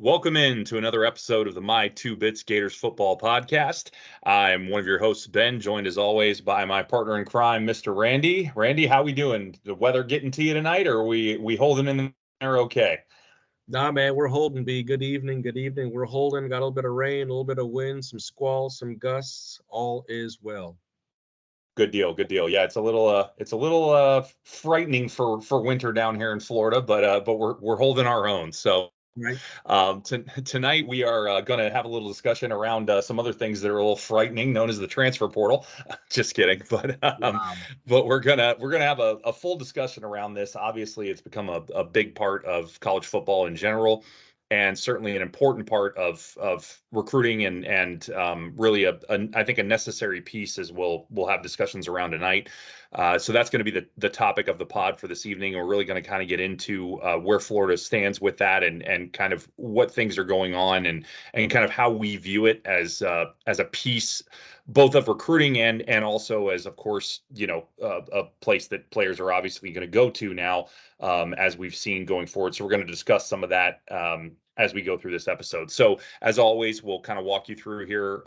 Welcome in to another episode of the My Two Bits Gators football podcast. I'm one of your hosts, Ben, joined as always by my partner in crime, Mr. Randy. Randy, how we doing? The weather getting to you tonight, or are we holding in there okay? Nah, man, we're holding, B. Good evening. Good evening. We're holding. Got a little bit of rain, a little bit of wind, some squalls, some gusts. All is well. Good deal, good deal. Yeah, it's a little frightening for winter down here in Florida, but we're holding our own. So Right. tonight we are going to have a little discussion around some other things that are a little frightening, known as the transfer portal. Just kidding, Wow. but we're gonna have a full discussion around this. Obviously, it's become a big part of college football in general, and certainly an important part of recruiting and really I think a necessary piece as we'll have discussions around tonight. So that's going to be the topic of the pod for this evening. And we're really going to kind of get into where Florida stands with that and kind of what things are going on and kind of how we view it as a piece both of recruiting and also as, of course, a place that players are obviously going to go to now, as we've seen going forward. So we're going to discuss some of that as we go through this episode. So as always, we'll kind of walk you through here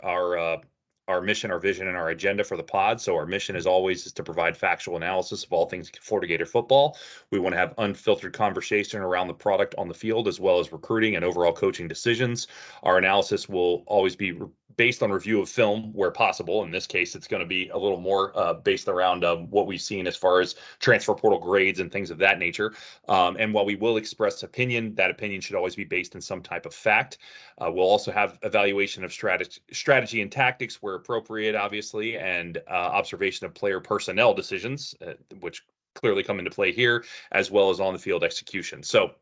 our mission, our vision, and our agenda for the pod. So our mission, as always, is to provide factual analysis of all things Florida Gator football. We want to have unfiltered conversation around the product on the field, as well as recruiting and overall coaching decisions. Our analysis will always be based on review of film where possible. In this case, it's going to be a little more based around what we've seen as far as transfer portal grades and things of that nature. And while we will express opinion, that opinion should always be based in some type of fact. We'll also have evaluation of strategy and tactics where appropriate, obviously, and observation of player personnel decisions, which clearly come into play here, as well as on the field execution. So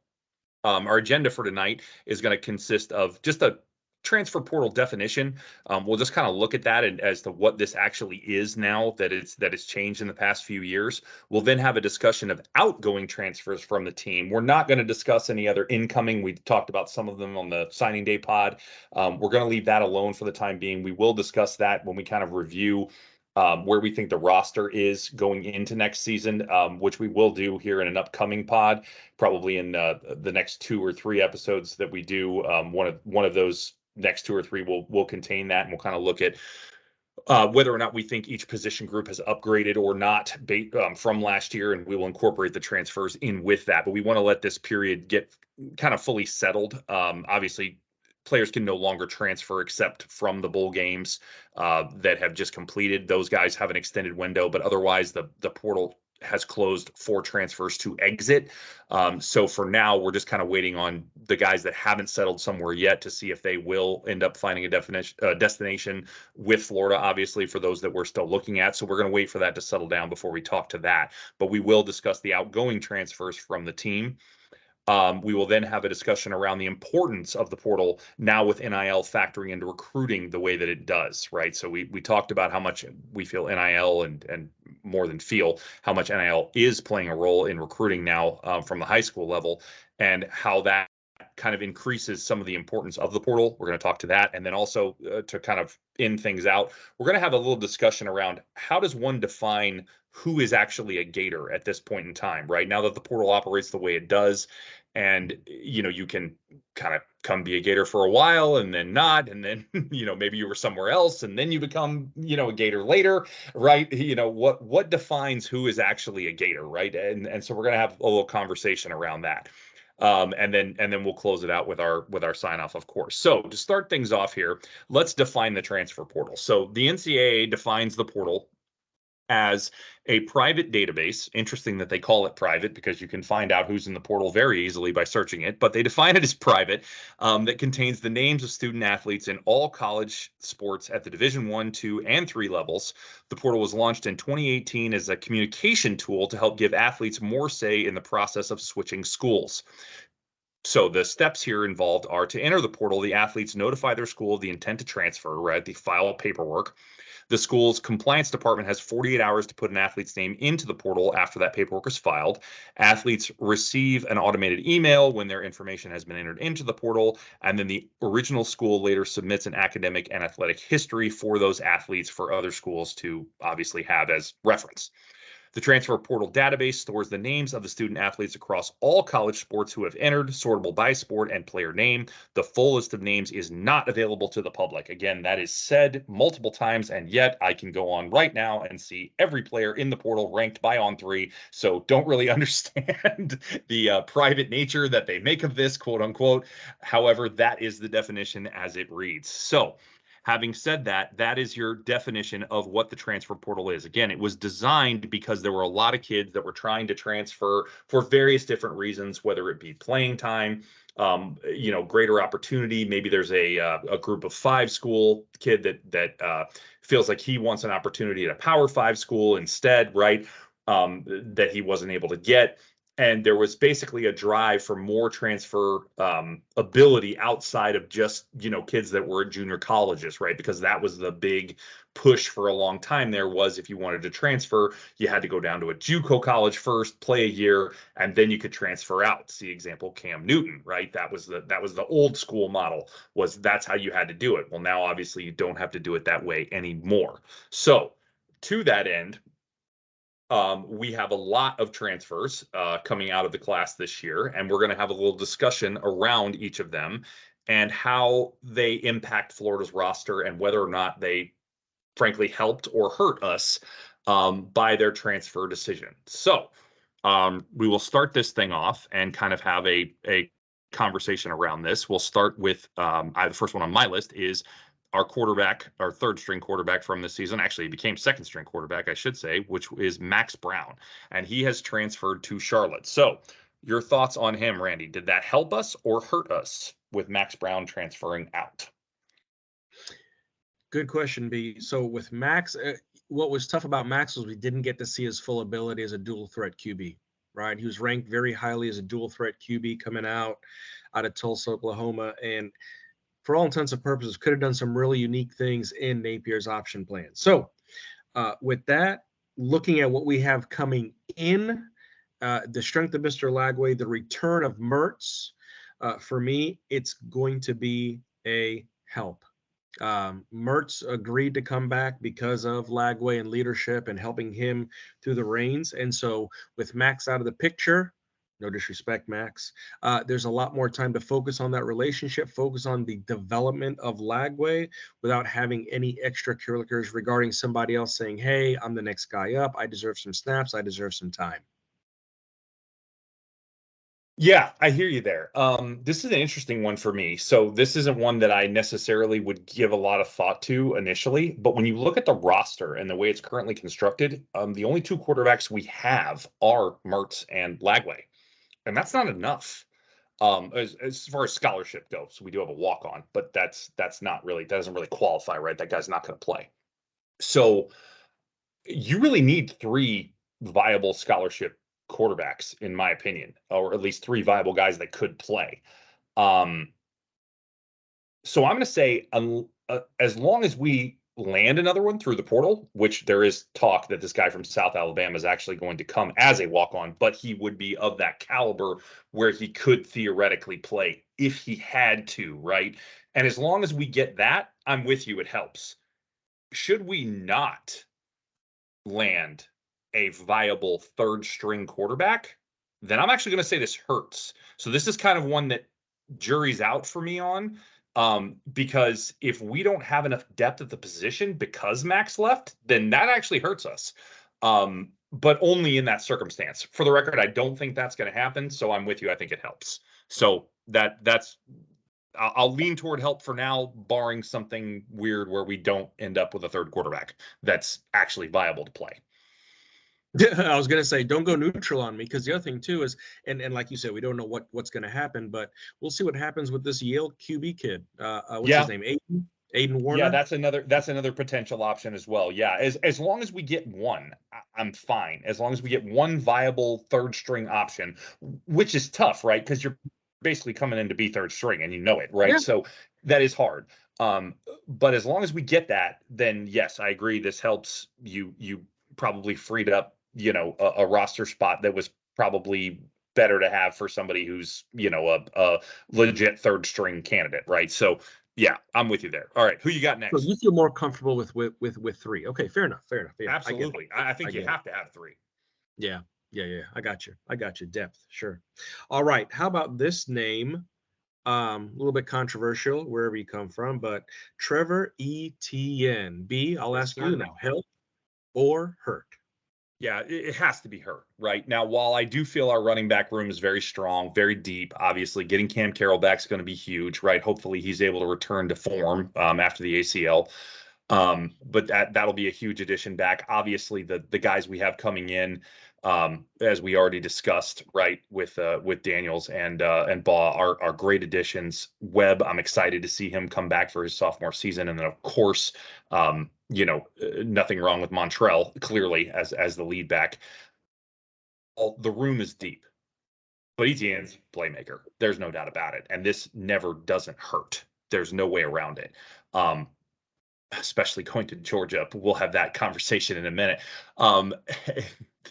our agenda for tonight is going to consist of just a transfer portal definition. We'll just kind of look at that and as to what this actually is now that it's changed in the past few years. We'll then have a discussion of outgoing transfers from the team. We're not going to discuss any other incoming. We talked about some of them on the signing day pod. We're going to leave that alone for the time being. We will discuss that when we kind of review where we think the roster is going into next season, which we will do here in an upcoming pod, probably in the next 2 or 3 episodes that we do. One of those next 2 or 3 will contain that, and we'll kind of look at whether or not we think each position group has upgraded or not from last year, and we will incorporate the transfers in with that. But we want to let this period get kind of fully settled. Obviously, players can no longer transfer except from the bowl games that have just completed. Those guys have an extended window, but otherwise the portal has closed for transfers to exit. So for now, we're just kind of waiting on the guys that haven't settled somewhere yet to see if they will end up finding a destination with Florida, obviously, for those that we're still looking at. So we're going to wait for that to settle down before we talk to that. But we will discuss the outgoing transfers from the team. We will then have a discussion around the importance of the portal now with NIL factoring into recruiting the way that it does, right? So we talked about how much we feel NIL and more than feel how much NIL is playing a role in recruiting now from the high school level and how that kind of increases some of the importance of the portal. We're going to talk to that. And then also to kind of end things out, we're going to have a little discussion around how does one define who is actually a Gator at this point in time, right? Now that the portal operates the way it does, and you can kind of come be a Gator for a while and then not, and then maybe you were somewhere else and then you become a Gator later, right? What defines who is actually a Gator, right? And so we're going to have a little conversation around that. And then we'll close it out with our sign off, of course. So to start things off here, let's define the transfer portal. So the NCAA defines the portal as a private database. Interesting that they call it private because you can find out who's in the portal very easily by searching it, but they define it as private, that contains the names of student athletes in all college sports at the Division 1, 2, and 3 levels. The portal was launched in 2018 as a communication tool to help give athletes more say in the process of switching schools. So the steps here involved are to enter the portal, the athletes notify their school of the intent to transfer, right? They file paperwork. The school's compliance department has 48 hours to put an athlete's name into the portal after that paperwork is filed. Athletes receive an automated email when their information has been entered into the portal, and then the original school later submits an academic and athletic history for those athletes for other schools to obviously have as reference. The transfer portal database stores the names of the student athletes across all college sports who have entered, sortable by sport and player name. The full list of names is not available to the public. Again, that is said multiple times, and yet I can go on right now and see every player in the portal ranked by On3. So don't really understand the private nature that they make of this, quote unquote. However, that is the definition as it reads. So having said that, that is your definition of what the transfer portal is. Again, it was designed because there were a lot of kids that were trying to transfer for various different reasons, whether it be playing time, greater opportunity. Maybe there's a group of 5 school kid that feels like he wants an opportunity at a Power 5 school instead, right? That he wasn't able to get. And there was basically a drive for more transfer ability outside of just, kids that were at junior colleges, right? Because that was the big push for a long time. There was, if you wanted to transfer, you had to go down to a JUCO college first, play a year, and then you could transfer out. See example, Cam Newton, right? That was the old school model, that's how you had to do it. Well, now obviously you don't have to do it that way anymore. So to that end, we have a lot of transfers coming out of the class this year, and we're going to have a little discussion around each of them and how they impact Florida's roster and whether or not they frankly helped or hurt us by their transfer decision. So we will start this thing off and kind of have a conversation around this. We'll start with the first one on my list is our quarterback, our third string quarterback from this season. Actually, he became second string quarterback, I should say, which is Max Brown. And he has transferred to Charlotte. So your thoughts on him, Randy? Did that help us or hurt us with Max Brown transferring out? Good question, B. So with Max, what was tough about Max was we didn't get to see his full ability as a dual threat QB, right? He was ranked very highly as a dual threat QB coming out of Tulsa, Oklahoma. And for all intents and purposes, could have done some really unique things in Napier's option plan. So with that, looking at what we have coming in, the strength of Mr. Lagway, the return of Mertz, for me, it's going to be a help. Mertz agreed to come back because of Lagway and leadership and helping him through the reins. And so with Max out of the picture, no disrespect, Max, there's a lot more time to focus on that relationship, focus on the development of Lagway without having any extracurriculars regarding somebody else saying, hey, I'm the next guy up. I deserve some snaps. I deserve some time. Yeah, I hear you there. This is an interesting one for me. So this isn't one that I necessarily would give a lot of thought to initially, but when you look at the roster and the way it's currently constructed, the only 2 quarterbacks we have are Mertz and Lagway. And that's not enough as far as scholarship goes. We do have a walk-on, but that doesn't really qualify, right? That guy's not going to play. So you really need 3 viable scholarship quarterbacks, in my opinion, or at least 3 viable guys that could play. So I'm going to say, as long as we land another one through the portal, which there is talk that this guy from South Alabama is actually going to come as a walk-on, but he would be of that caliber where he could theoretically play if he had to, right? And as long as we get that, I'm with you, it helps. Should we not land a viable third string quarterback, then I'm actually going to say this hurts. So this is kind of one that jury's out for me on. Because if we don't have enough depth at the position because Max left, then that actually hurts us. But only in that circumstance. For the record, I don't think that's going to happen. So I'm with you. I think it helps. So I'll lean toward help for now, barring something weird where we don't end up with a third quarterback that's actually viable to play. I was going to say, don't go neutral on me, because the other thing too is, and like you said, we don't know what's going to happen, but we'll see what happens with this Yale QB kid. What's his name? Aiden Warner. Yeah, that's another potential option as well. Yeah, as long as we get one, I'm fine. As long as we get one viable third string option, which is tough, right? Because you're basically coming in to be third string, and you know it, right? Yeah. So that is hard. But as long as we get that, then yes, I agree. This helps you. You probably freed up, a roster spot that was probably better to have for somebody who's, a legit third string candidate, right? So yeah, I'm with you there. All right, who you got next? So you feel more comfortable with 3? Okay, fair enough. Yeah, Absolutely. I think you have to have 3. Yeah. Yeah. Yeah. I got you. I got you. Depth. Sure. All right. How about this name? A little bit controversial wherever you come from, but Trevor Etienne. B, I'll Yes, ask you sir. now. Help or hurt? Yeah, it has to be hurt, right? Now, while I do feel our running back room is very strong, very deep, obviously getting Cam Carroll back is going to be huge, right? Hopefully he's able to return to form after the ACL. But that'll be a huge addition back. Obviously, the guys we have coming in, as we already discussed, right, with Daniels and Baugh are great additions. Webb, I'm excited to see him come back for his sophomore season, and then of course, nothing wrong with Montrell clearly as the lead back. The room is deep, but Etienne's playmaker. There's no doubt about it, and this never doesn't hurt. There's no way around it. Um, Especially going to Georgia. We'll have that conversation in a minute. Um,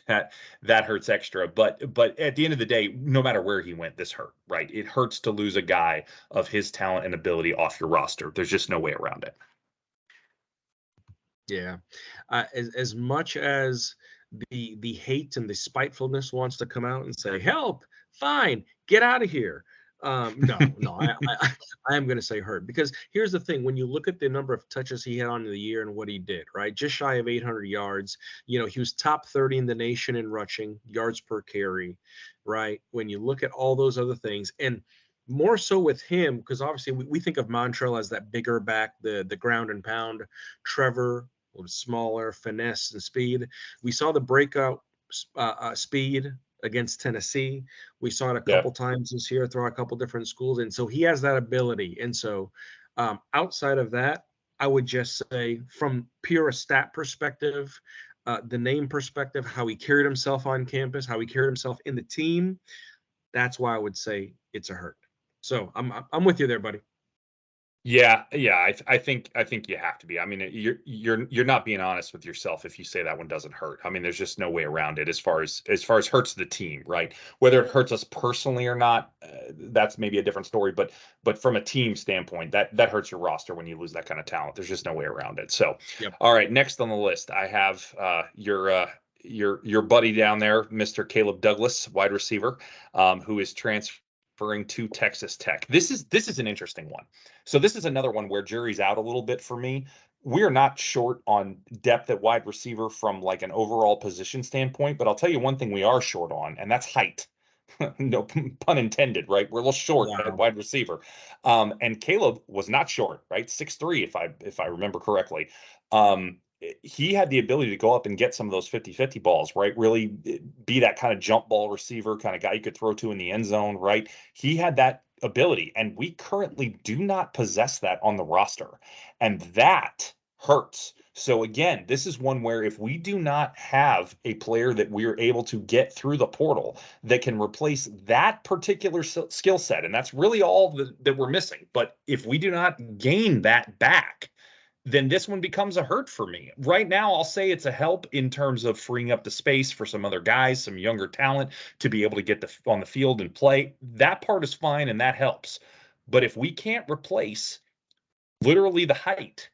that hurts extra. But at the end of the day, no matter where he went, this hurt, right? It hurts to lose a guy of his talent and ability off your roster. There's just no way around it. Yeah. As much as the hate and the spitefulness wants to come out and say, "Help! Fine, get out of here." No, I am going to say hurt, because here's the thing: when you look at the number of touches he had on the year and what he did, right, just shy of 800 yards. He was top 30 in the nation in rushing yards per carry, right? When you look at all those other things, and more so with him, because obviously we think of Montrell as that bigger back, the ground and pound. Trevor was smaller, finesse and speed. We saw the breakout speed against Tennessee. We saw it a Yeah. couple times this year through a couple different schools, and so he has that ability. And so, outside of that, I would just say, from pure stat perspective, the name perspective, how he carried himself on campus, how he carried himself in the team, that's why I would say it's a hurt. So I'm with you there, buddy. Yeah. I think you have to be. I mean, you're not being honest with yourself if you say that one doesn't hurt. I mean, there's just no way around it as far as hurts the team, right? Whether it hurts us personally or not, that's maybe a different story. But from a team standpoint, that hurts your roster when you lose that kind of talent. There's just no way around it. So, Yep. all right, next on the list, I have your buddy down there, Mr. Caleb Douglas, wide receiver, who is transferring to Texas Tech. This is an interesting one. So this is another one where jury's out a little bit for me. We are not short on depth at wide receiver from like an overall position standpoint, but I'll tell you one thing we are short on, and that's height. No pun intended, right? We're a little short at Wow. wide receiver. And Caleb was not short, right? 6'3", if I remember correctly. He had the ability to go up and get some of those 50-50 balls, right? Really be that kind of jump ball receiver, kind of guy you could throw to in the end zone, right? He had that ability, and we currently do not possess that on the roster. And that hurts. So again, this is one where if we do not have a player that we're able to get through the portal that can replace that particular skill set, and that's really all that we're missing. But if we do not gain that back, then this one becomes a hurt for me. Right now, I'll say it's a help in terms of freeing up the space for some other guys, some younger talent to be able to get on the field and play. That part is fine and that helps. But if we can't replace literally the height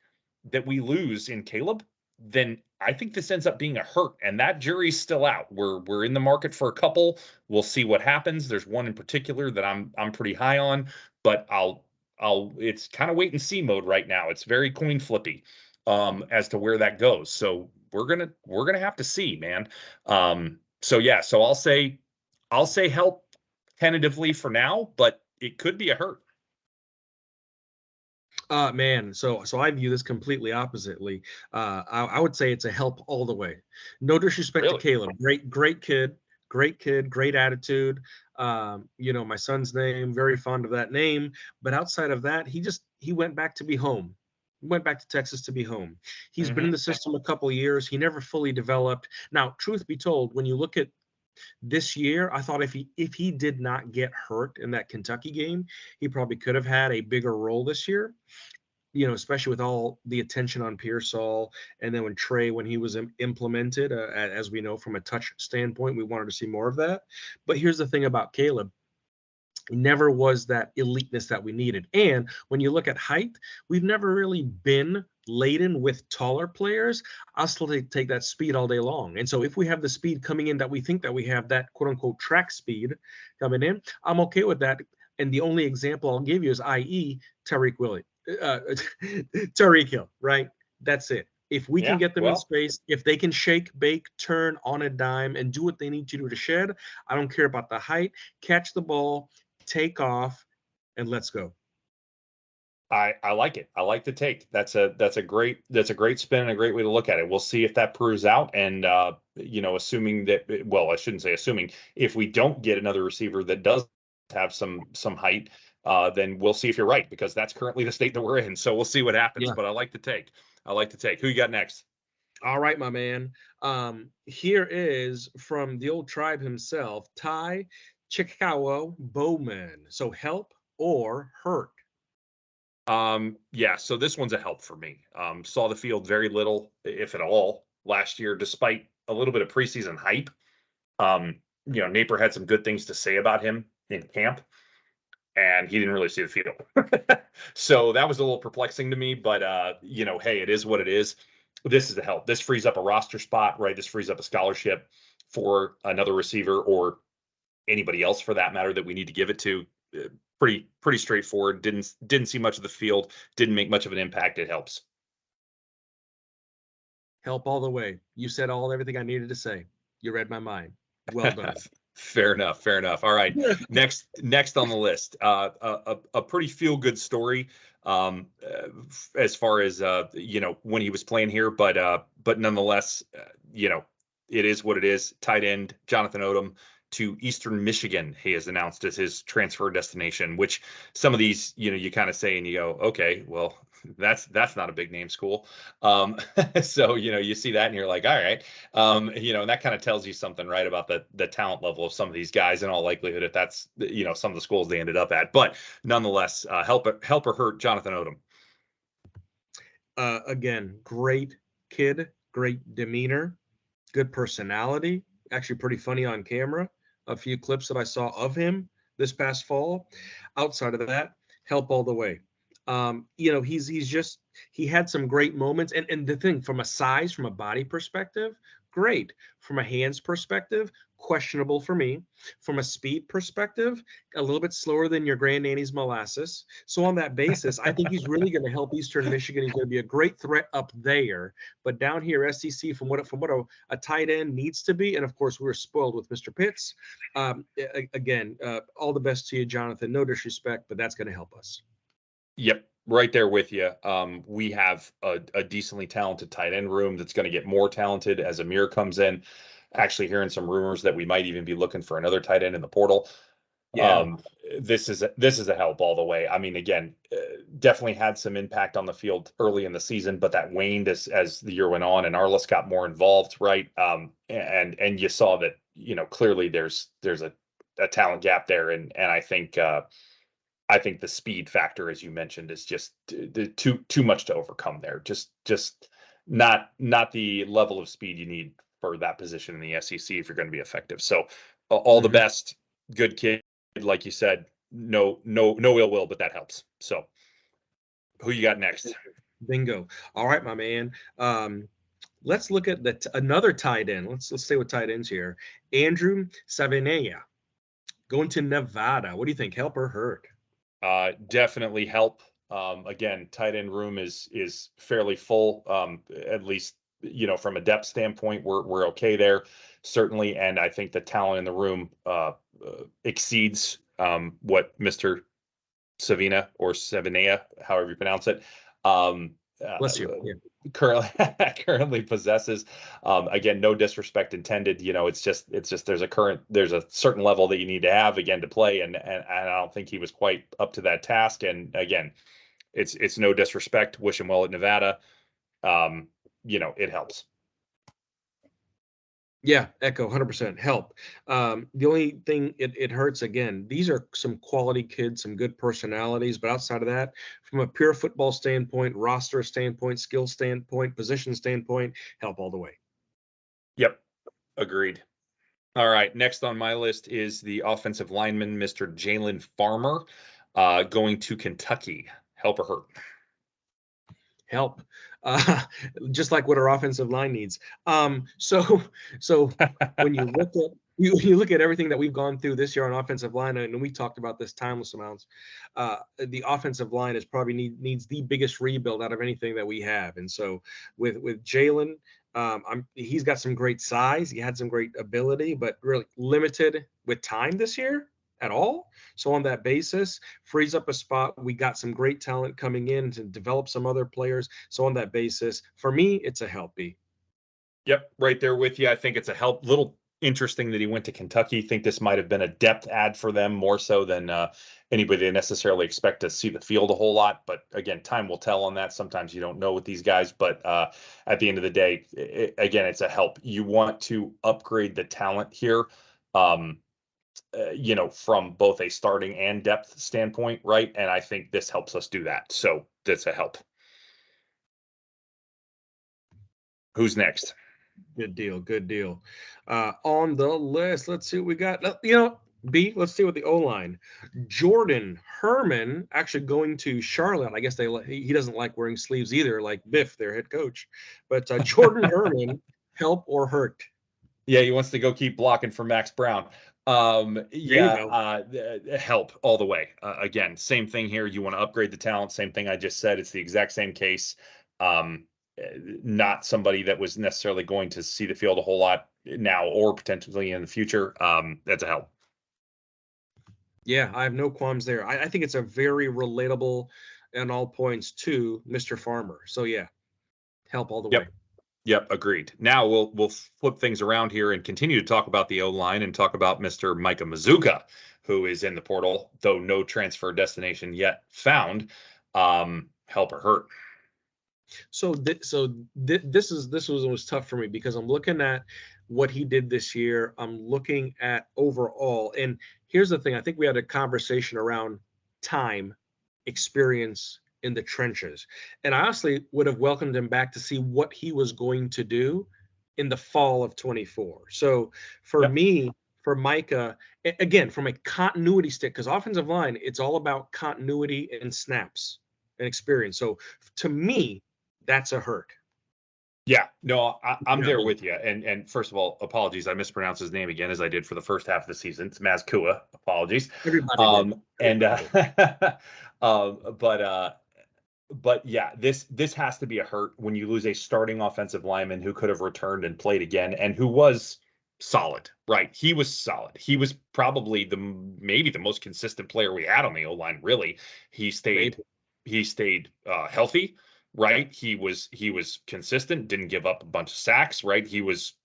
that we lose in Caleb, then I think this ends up being a hurt, and that jury's still out. We're in the market for a couple. We'll see what happens. There's one in particular that I'm pretty high on, but I'll it's kind of wait and see mode right now. It's very coin flippy as to where that goes. So we're gonna have to see, man. So yeah, so I'll say help tentatively for now, but it could be a hurt. Man, so I view this completely oppositely. I would say it's a help all the way. No disrespect to Really? Caleb, great kid, great attitude. My son's name, very fond of that name. But outside of that, he went back to be home. He went back to Texas to be home. He's been in Hmm. the system a couple of years. He never fully developed. Now, truth be told, when you look at this year, I thought if he did not get hurt in that Kentucky game, he probably could have had a bigger role this year. Especially with all the attention on Pearsall, and then when he was implemented, as we know from a touch standpoint, we wanted to see more of that. But here's the thing about Caleb: Never was that eliteness that we needed. And when you look at height, we've never really been laden with taller players. I'll still take that speed all day long. And so if we have the speed coming in that we think that we have, that quote unquote track speed coming in, I'm okay with that. And the only example I'll give you is i.e. Tyreek Hill, right? That's it. If we can Yeah, get them in well, space, if they can shake, bake, turn on a dime and do what they need to do to shed, I don't care about the height. Catch the ball, take off, and let's go. I like it. I like the take. That's a great spin and a great way to look at it. We'll see if that proves out. And assuming that, well, I shouldn't say assuming, if we don't get another receiver that does have some height, then we'll see if you're right, because that's currently the state that we're in. So we'll see what happens. Yeah. But I like the take. I like the take. Who you got next? All right, my man. Here is from the old tribe himself, Ty Chikawa Bowman. So help or hurt? Yeah, so this one's a help for me. Saw the field very little, if at all, last year, despite a little bit of preseason hype. Napier had some good things to say about him in camp, and he didn't really see the field. So that was a little perplexing to me, but hey, it is what it is. This is a help. This frees up a roster spot, right? This frees up a scholarship for another receiver, or anybody else for that matter, that we need to give it to. Pretty straightforward. Didn't see much of the field. Didn't make much of an impact. It helps. Help all the way. You said everything I needed to say. You read my mind. Well done. Fair enough. Fair enough. All right. Next on the list, a pretty feel good story, as far as when he was playing here, but nonetheless, it is what it is. Tight end Jonathan Odom to Eastern Michigan, he has announced as his transfer destination. Which some of these, you kind of say and you go, okay, well, that's not a big name school. So you see that and you're like, all right. And that kind of tells you something, right, about the talent level of some of these guys, in all likelihood, if that's some of the schools they ended up at. But nonetheless, help or hurt Jonathan Odom. Again, great kid, great demeanor, good personality, actually pretty funny on camera. A few clips that I saw of him this past fall. Outside of that, help all the way. He had some great moments, and the thing, from a body perspective, great. From a hands perspective, questionable for me. From a speed perspective, a little bit slower than your granddaddy's molasses. So on that basis, I think he's really going to help Eastern Michigan. He's going to be a great threat up there, but down here, SEC, from what a tight end needs to be, and of course we were spoiled with Mr. Pitts. Again, all the best to you, Jonathan. No disrespect, but that's going to help us. Yep, right there with you. We have a decently talented tight end room that's going to get more talented as Amir comes in. Actually, hearing some rumors that we might even be looking for another tight end in the portal. Yeah. This is a help all the way. I mean, again, definitely had some impact on the field early in the season, but that waned as the year went on, and Arliss got more involved, right? And you saw that clearly there's a talent gap there, and I think the speed factor, as you mentioned, is just too much to overcome there. Just not the level of speed you need for that position in the SEC if you're going to be effective. So all the best, good kid, like you said. No ill will, but that helps. So who you got next? Bingo. All right, my man. Let's look at another tight end. Let's stay with tight ends here. Andrew Savinea going to Nevada. What do you think? Help or hurt? Definitely help. Again, tight end room is fairly full. At least from a depth standpoint, we're okay there, certainly. And I think the talent in the room exceeds what Mr. Savina or Savinea, however you pronounce it, Bless you. Yeah. currently possesses. Again, no disrespect intended. It's just there's a certain level that you need to have, again, to play, and I don't think he was quite up to that task. And again, it's no disrespect. Wish him well at Nevada. It helps. Yeah, echo 100% help. The only thing it hurts, again, these are some quality kids, some good personalities, but outside of that, from a pure football standpoint, roster standpoint, skill standpoint, position standpoint, help all the way. Yep, agreed. All right. Next on my list is the offensive lineman, Mr. Jalen Farmer, going to Kentucky. Help or hurt? Help, uh, just like what our offensive line needs. So so when you look at you look at everything that we've gone through this year on offensive line, and we talked about this timeless amounts. The offensive line is probably needs the biggest rebuild out of anything that we have, and so with Jalen. He's got some great size. He had some great ability, but really limited with time this year at all. So on that basis, frees up a spot. We got some great talent coming in to develop some other players. So on that basis, for me, it's a helpy. Yep, right there with you. I think it's a help. Little interesting that he went to Kentucky. Think this might have been a depth add for them more so than anybody they necessarily expect to see the field a whole lot. But again, time will tell on that. Sometimes you don't know with these guys, but at the end of the day, again, it's a help. You want to upgrade the talent here. From both a starting and depth standpoint, right? And I think this helps us do that. So that's a help. Who's next? Good deal. Good deal. On the list, let's see what we got. B, let's see what the O line. Jordan Herman actually going to Charlotte. I guess he doesn't like wearing sleeves either, like Biff, their head coach. But Jordan Herman, help or hurt? Yeah, he wants to go keep blocking for Max Brown. There you go. Help all the way. Again, same thing here. You want to upgrade the talent. Same thing I just said. It's the exact same case. Um, Not somebody that was necessarily going to see the field a whole lot now or potentially in the future. That's a help. Yeah, I have no qualms there. I think it's a very relatable and all points to Mr. Farmer. So yeah, help all the way. Yep. Yep, agreed. Now we'll flip things around here and continue to talk about the O line and talk about Mr. Micah Mazuka, who is in the portal, though no transfer destination yet found. Help or hurt? This was tough for me because I'm looking at what he did this year. I'm looking at overall, and here's the thing. I think we had a conversation around time, experience in the trenches, and I honestly would have welcomed him back to see what he was going to do in the fall of 24. So for Yep. me, for Micah, again, from a continuity stick, because offensive line, it's all about continuity and snaps and experience. So to me, that's a hurt. Yeah, no, I'm Yeah, there with you. And first of all, apologies, I mispronounced his name again as I did for the first half of the season. It's Mazkua. Apologies. everybody did. And Everybody did. um, but uh, but yeah, this has to be a hurt when you lose a starting offensive lineman who could have returned and played again and who was solid, right? He was solid. He was probably maybe the most consistent player we had on the O line. Really, he stayed Maybe. he stayed healthy, right? He was consistent, didn't give up a bunch of sacks, right? He was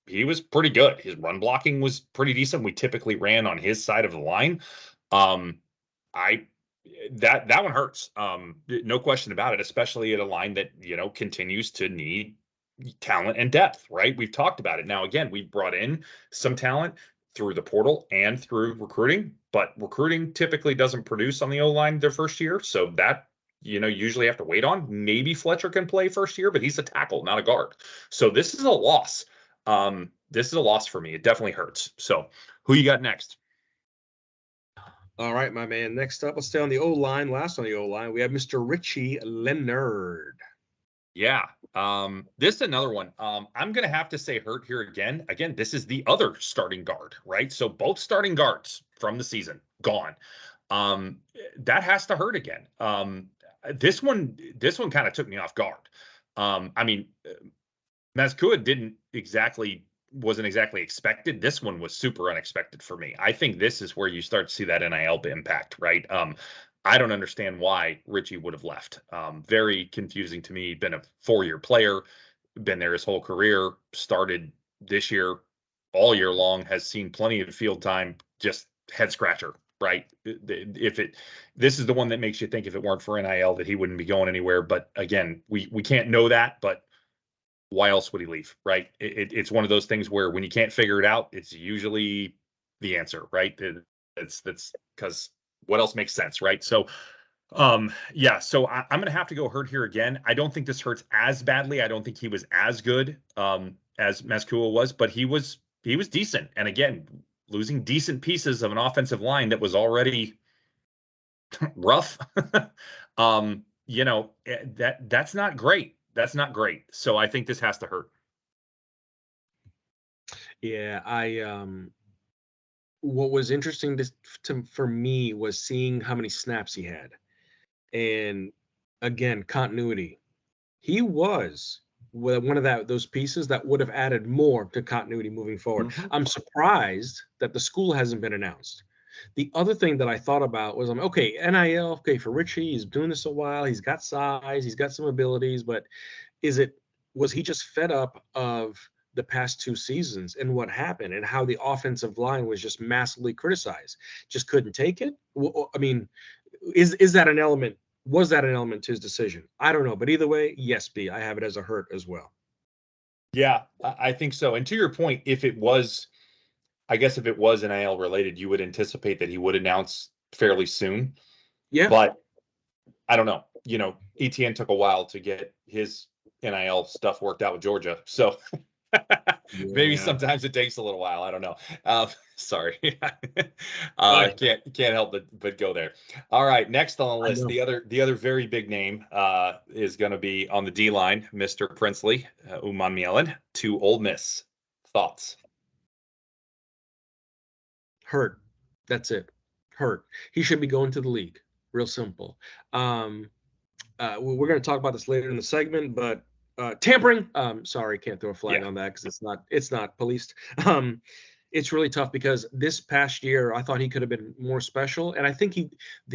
pretty good. His run blocking was pretty decent. We typically ran on his side of the line. Um, I that one hurts. No question about it, especially at a line that, continues to need talent and depth, right? We've talked about it. Now, again, we've brought in some talent through the portal and through recruiting, but recruiting typically doesn't produce on the O line their first year. So that, usually have to wait on. Maybe Fletcher can play first year, but he's a tackle, not a guard. So this is a loss. This is a loss for me. It definitely hurts. So who you got next? All right, my man. Next up, let's stay on the O line. Last on the O line, we have Mr. Richie Leonard. Yeah. This is another one. I'm gonna have to say hurt here again. Again, this is the other starting guard, right? So both starting guards from the season gone. That has to hurt again. This one kind of took me off guard. I mean, Mazkua wasn't exactly expected. This one was super unexpected for me. I think this is where you start to see that NIL impact, right? I don't understand why Richie would have left. Very confusing to me. Been a 4-year player, been there his whole career, started this year all year long, has seen plenty of field time, just head scratcher, right? This is the one that makes you think if it weren't for NIL that he wouldn't be going anywhere. But again, we can't know that, but why else would he leave, right? It's one of those things where when you can't figure it out, it's usually the answer, right? That's because what else makes sense, right? So, yeah, so I'm gonna have to go hurt here again. I don't think this hurts as badly. I don't think he was as good as Mazkua was, but he was decent. And again, losing decent pieces of an offensive line that was already rough, that's not great. That's not great. So I think this has to hurt. Yeah, what was interesting for me was seeing how many snaps he had. And again, continuity. He was one of those pieces that would have added more to continuity moving forward. Mm-hmm. I'm surprised that the school hasn't been announced. The other thing that I thought about was, okay, NIL, okay, for Richie, he's doing this a while. He's got size, he's got some abilities, but was he just fed up of the past 2 seasons and what happened and how the offensive line was just massively criticized? Just couldn't take it. I mean, is that an element? Was that an element to his decision? I don't know, but either way, yes, B, I have it as a hurt as well. Yeah, I think so. And to your point, I guess if it was NIL related, you would anticipate that he would announce fairly soon. Yeah. But I don't know. ETN took a while to get his NIL stuff worked out with Georgia. So maybe Yeah. sometimes it takes a little while. I don't know. Sorry. Oh, Can't help but go there. All right, next on the I list, know. the other very big name is going to be on the D line, Mr. Princely, Umanmielen to Ole Miss. Thoughts? Hurt. That's it. Hurt. He should be going to the league. Real simple. We're going to talk about this later in the segment, but tampering. Sorry, can't throw a flag Yeah. on that because it's not policed. It's really tough because this past year I thought he could have been more special, and I think he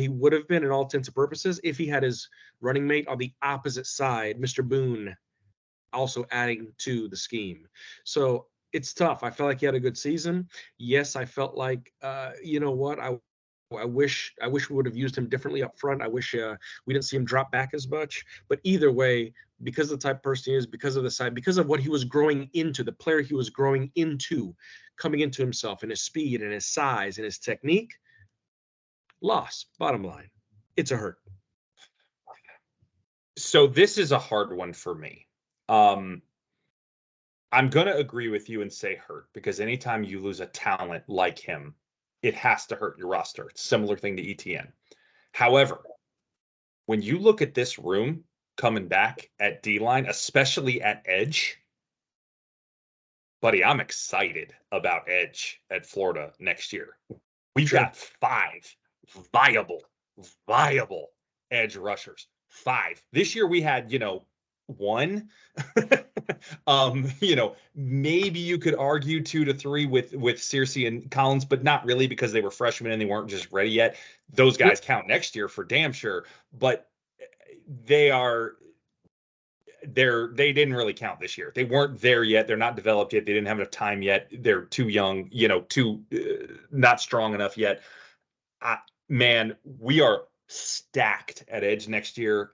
would have been in all intents and purposes if he had his running mate on the opposite side, Mr. Boone, also adding to the scheme. So it's tough. I felt like he had a good season. Yes, I felt like you know what I wish we would have used him differently up front. I wish we didn't see him drop back as much. But either way, because of the type of person he is, because of the side, because of what he was growing into, the player he was growing into, coming into himself and his speed and his size and his technique, loss. Bottom line, it's a hurt. So this is a hard one for me. I'm going to agree with you and say hurt because anytime you lose a talent like him, it has to hurt your roster. It's a similar thing to ETN. However, when you look at this room coming back at D-line, especially at edge, buddy, I'm excited about edge at Florida next year. We've got 5 viable edge rushers. 5. This year we had, 1. Maybe you could argue 2 to 3 with Searcy and Collins, but not really because they were freshmen and they weren't just ready yet. Those guys count next year for damn sure, but they didn't really count this year. They weren't there yet. They're not developed yet. They didn't have enough time yet. They're too young, too not strong enough yet. Man, we are stacked at edge next year.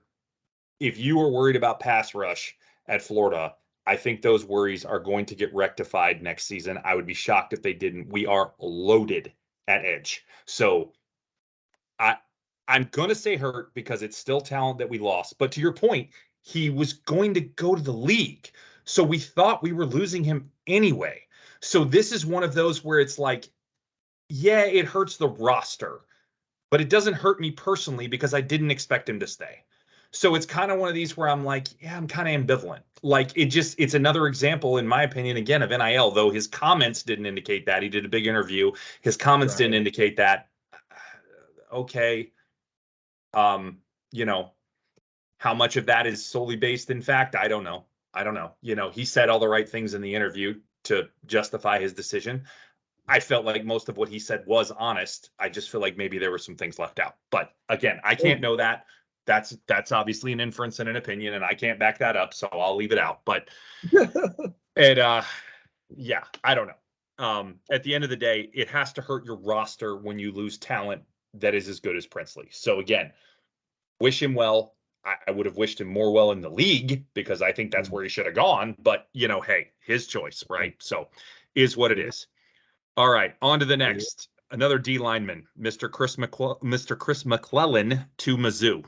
If you were worried about pass rush at Florida, I think those worries are going to get rectified next season. I would be shocked if they didn't. We are loaded at edge. So I'm going to say hurt because it's still talent that we lost. But to your point, he was going to go to the league. So we thought we were losing him anyway. So this is one of those where it's like, yeah, it hurts the roster, but it doesn't hurt me personally because I didn't expect him to stay. So it's kind of one of these where I'm like, yeah, I'm kind of ambivalent. Like it's another example, in my opinion, again, of NIL, though his comments didn't indicate that. He did a big interview. His comments didn't indicate that. Okay. How much of that is solely based in fact? I don't know. He said all the right things in the interview to justify his decision. I felt like most of what he said was honest. I just feel like maybe there were some things left out. But again, I can't know that. That's obviously an inference and an opinion, and I can't back that up, so I'll leave it out. But yeah, I don't know. At the end of the day, it has to hurt your roster when you lose talent that is as good as Princely. So again, wish him well. I would have wished him more well in the league because I think that's where he should have gone. But hey, his choice, right? So is what it is. All right, on to the next. Another D lineman, Mr. Chris McClellan to Mizzou.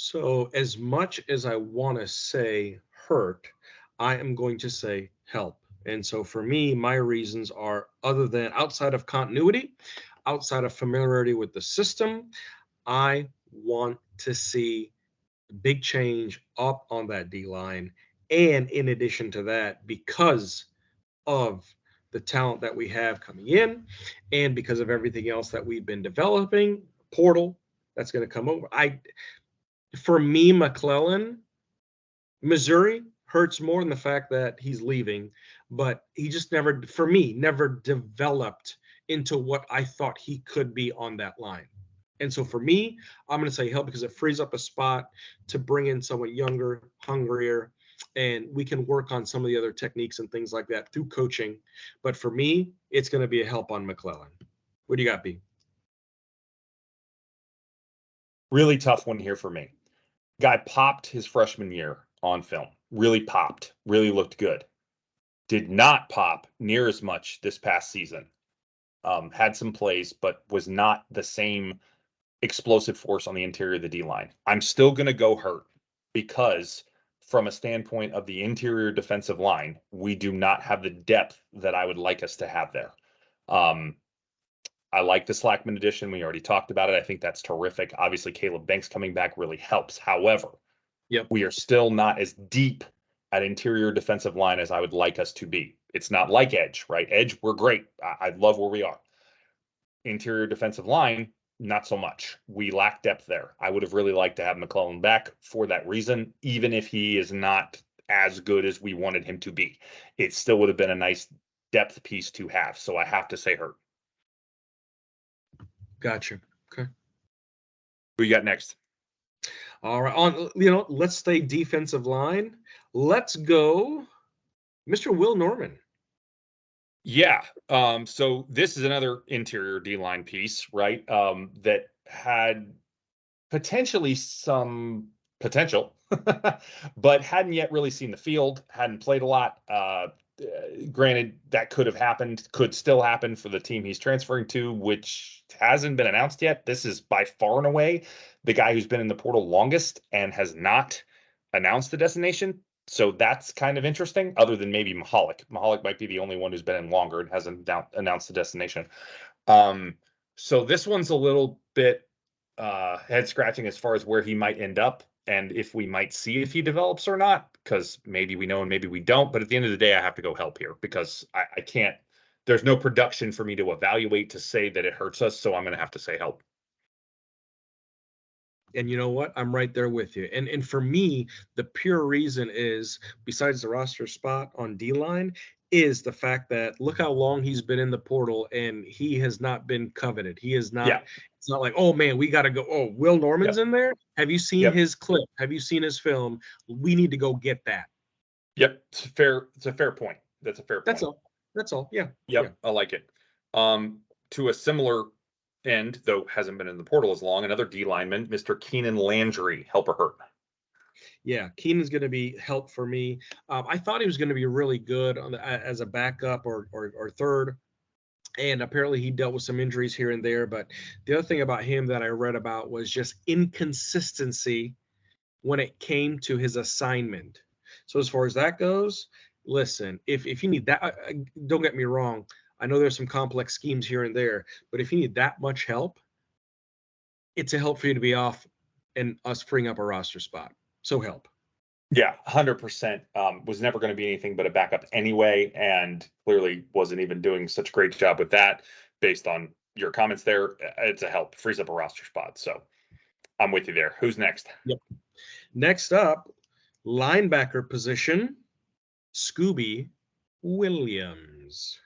So as much as I want to say hurt, I am going to say help. And so for me, my reasons are, other than outside of continuity, outside of familiarity with the system, I want to see big change up on that D line. And in addition to that, because of the talent that we have coming in and because of everything else that we've been developing, portal that's going to come over. For me, McClellan, Missouri hurts more than the fact that he's leaving, but he just never, for me, never developed into what I thought he could be on that line. And so for me, I'm going to say help because it frees up a spot to bring in someone younger, hungrier, and we can work on some of the other techniques and things like that through coaching. But for me, it's going to be a help on McClellan. What do you got, B? Really tough one here for me. Guy popped his freshman year on film. Really popped. Really looked good. Did not pop near as much this past season. Had some plays, but was not the same explosive force on the interior of the D line. I'm still going to go hurt because, from a standpoint of the interior defensive line, we do not have the depth that I would like us to have there. I like the Slackman addition. We already talked about it. I think that's terrific. Obviously, Caleb Banks coming back really helps. However, we are still not as deep at interior defensive line as I would like us to be. It's not like edge, right? Edge, we're great. I love where we are. Interior defensive line, not so much. We lack depth there. I would have really liked to have McClellan back for that reason, even if he is not as good as we wanted him to be. It still would have been a nice depth piece to have. So I have to say hurt. Gotcha. Okay. Who you got next? All right. Let's stay defensive line. Let's go, Mr. Will Norman. Yeah. So this is another interior D-line piece, right? That had potentially some potential, but hadn't yet really seen the field, hadn't played a lot. Granted, that could have happened, could still happen for the team he's transferring to, which hasn't been announced yet. This is by far and away the guy who's been in the portal longest and has not announced the destination. So that's kind of interesting, other than maybe Mahalik. Mahalik might be the only one who's been in longer and hasn't announced the destination. So this one's a little bit head scratching as far as where he might end up and if we might see if he develops or not, because maybe we know and maybe we don't. But at the end of the day, I have to go help here because I can't. There's no production for me to evaluate to say that it hurts us. So I'm going to have to say help. And you know what? I'm right there with you. And for me, the pure reason is, besides the roster spot on D-line, is the fact that look how long he's been in the portal and he has not been coveted. He is not, Yeah. It's not like, oh man, we got to go. Oh, Will Norman's in there. Have you seen his clip? Have you seen his film? We need to go get that. Yep. It's a fair point. That's a fair point. That's all. Yeah. Yep. Yeah. I like it. To a similar end, though hasn't been in the portal as long, another D lineman, Mr. Keenan Landry, help or hurt? Yeah, Keenan's going to be help for me. I thought he was going to be really good as a backup or third, and apparently he dealt with some injuries here and there. But the other thing about him that I read about was just inconsistency when it came to his assignment. So as far as that goes, listen, if you need that, don't get me wrong. I know there's some complex schemes here and there, but if you need that much help, it's a help for you to be off and us freeing up a roster spot. So help. Yeah, 100%. Was never going to be anything but a backup anyway, and clearly wasn't even doing such a great job with that. Based on your comments there, it's a help, frees up a roster spot. So I'm with you there. Who's next? Yep. Next up, linebacker position, Scooby Williams.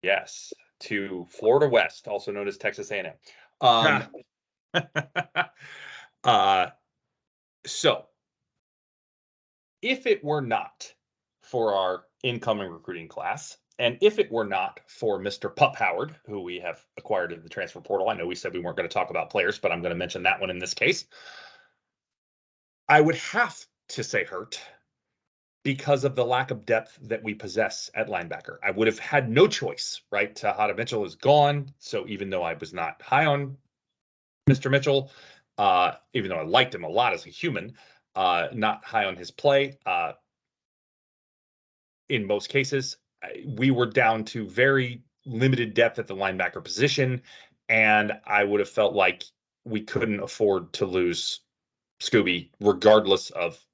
Yes, to Florida West, also known as Texas A&M. So if it were not for our incoming recruiting class, and if it were not for Mr. Pup Howard, who we have acquired in the transfer portal, I know we said we weren't going to talk about players, but I'm going to mention that one in this case. I would have to say hurt because of the lack of depth that we possess at linebacker. I would have had no choice, right? Tejada Mitchell is gone. So even though I was not high on Mr. Mitchell, even though I liked him a lot as a human, not high on his play, in most cases. We were down to very limited depth at the linebacker position, and I would have felt like we couldn't afford to lose Scooby, regardless of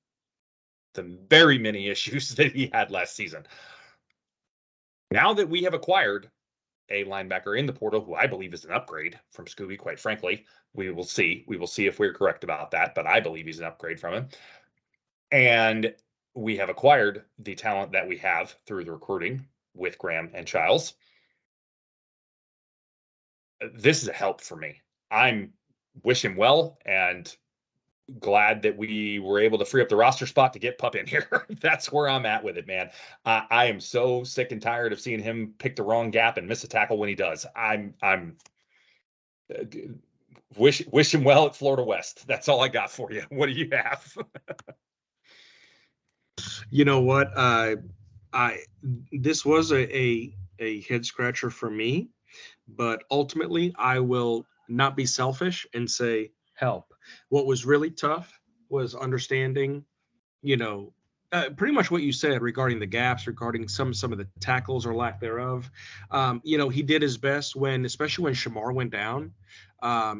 the very many issues that he had last season. Now that we have acquired a linebacker in the portal who I believe is an upgrade from Scooby, quite frankly, we will see. We will see if we're correct about that, but I believe he's an upgrade from him. And we have acquired the talent that we have through the recruiting with Graham and Childs. This is a help for me. I'm wish him well and glad that we were able to free up the roster spot to get Pup in here. That's where I'm at with it, man. I am so sick and tired of seeing him pick the wrong gap and miss a tackle when he does. I'm wish him well at Florida West. That's all I got for you. What do you have? You know what? This was a head scratcher for me, but ultimately I will not be selfish and say help. What was really tough was understanding, pretty much what you said regarding the gaps, regarding some of the tackles or lack thereof. He did his best especially when Shamar went down.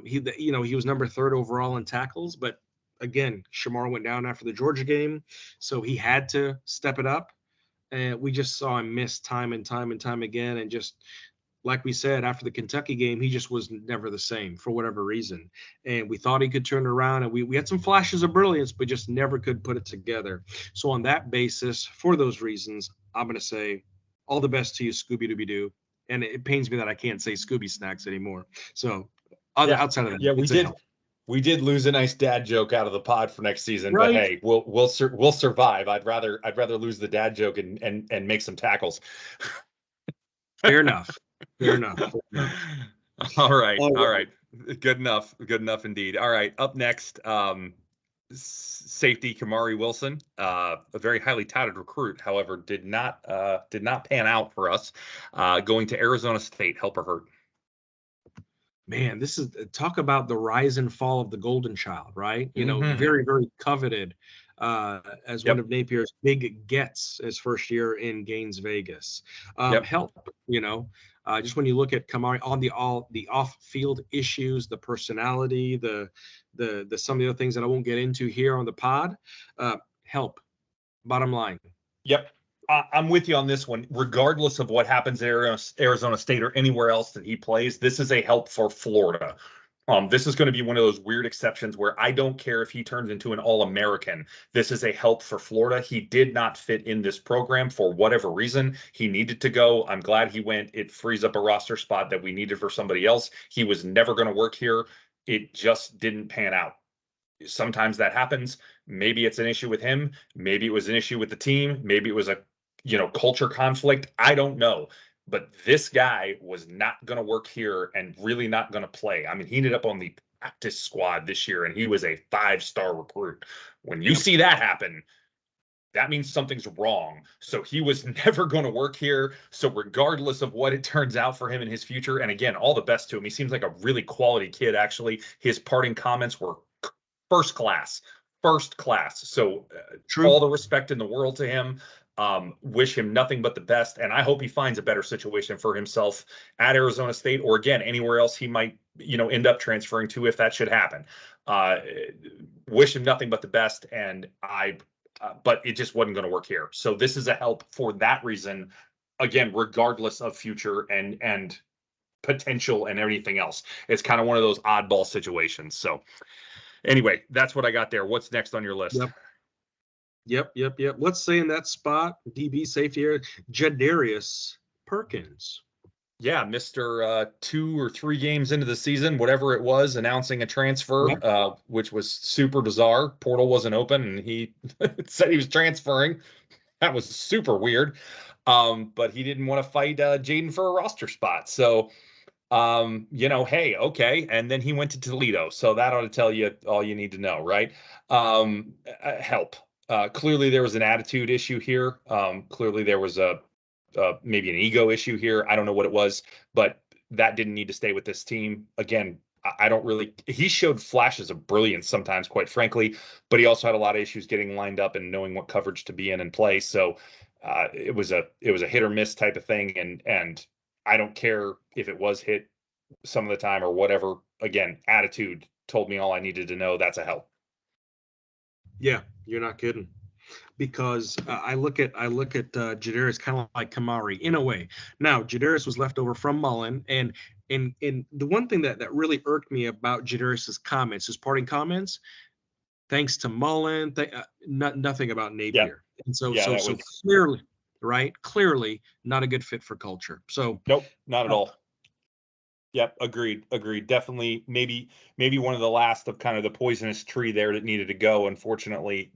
He was number 3rd overall in tackles, but again, Shamar went down after the Georgia game, so he had to step it up. And we just saw him miss time and time and time again. And just like we said, after the Kentucky game, he just was never the same for whatever reason. And we thought he could turn it around, and we had some flashes of brilliance, but just never could put it together. So on that basis, for those reasons, I'm going to say all the best to you, Scooby-Dooby-Doo. And it pains me that I can't say Scooby Snacks anymore. So outside of that, yeah, we did lose a nice dad joke out of the pod for next season, right? but hey, we'll survive. I'd rather lose the dad joke and make some tackles. Fair enough. Fair enough. All right. Good enough indeed. All right, up next, safety Kamari Wilson, a very highly touted recruit, however, did not pan out for us. Going to Arizona State, help or hurt? Man, this is talk about the rise and fall of the golden child, right? Very, very coveted as one of Napier's big gets his first year in Gaines, Vegas. Help, just when you look at Kamari on the off-field issues, the personality, the some of the other things that I won't get into here on the pod, help. Bottom line. Yep. I'm with you on this one. Regardless of what happens at Arizona State or anywhere else that he plays, this is a help for Florida. This is going to be one of those weird exceptions where I don't care if he turns into an All-American. This is a help for Florida. He did not fit in this program for whatever reason. He needed to go. I'm glad he went. It frees up a roster spot that we needed for somebody else. He was never going to work here. It just didn't pan out. Sometimes that happens. Maybe it's an issue with him. Maybe it was an issue with the team. Maybe it was a culture conflict. I don't know. But this guy was not going to work here and really not going to play. I mean, he ended up on the practice squad this year, and he was a 5-star recruit. When you see that happen, that means something's wrong. So he was never going to work here. So regardless of what it turns out for him in his future, and again, all the best to him. He seems like a really quality kid, actually. His parting comments were first class. So all the respect in the world to him. Wish him nothing but the best, and I hope he finds a better situation for himself at Arizona State, or again anywhere else he might end up transferring to if that should happen. Wish him nothing but the best, and but it just wasn't going to work here. So this is a help for that reason. Again, regardless of future and potential and everything else, it's kind of one of those oddball situations. So anyway, that's what I got there. What's next on your list? Yep. Let's say in that spot, DB safety area, Jadarius Perkins. Yeah, Mr. 2 or 3 games into the season, whatever it was, announcing a transfer, which was super bizarre. Portal wasn't open, and he said he was transferring. That was super weird. But he didn't want to fight Jaden for a roster spot. So, hey, okay. And then he went to Toledo. So that ought to tell you all you need to know, right? Help. Clearly there was an attitude issue here. Clearly there was maybe an ego issue here. I don't know what it was, but that didn't need to stay with this team. Again, I don't really. He showed flashes of brilliance sometimes, quite frankly, but he also had a lot of issues getting lined up and knowing what coverage to be in and play. So it was a hit or miss type of thing, and I don't care if it was hit some of the time or whatever. Again, attitude told me all I needed to know. That's a help. Yeah, you're not kidding. Because I look at Jadaris kind of like Kamari in a way. Now Jadaris was left over from Mullen, and the one thing that really irked me about Jadaris's comments, his parting comments, thanks to Mullen, nothing about Yeah, Napier, and so yeah, so that so was clearly, right? Clearly, not a good fit for culture. So nope, not at uh, all. Yep, agreed. Definitely, maybe one of the last of kind of the poisonous tree there that needed to go. Unfortunately,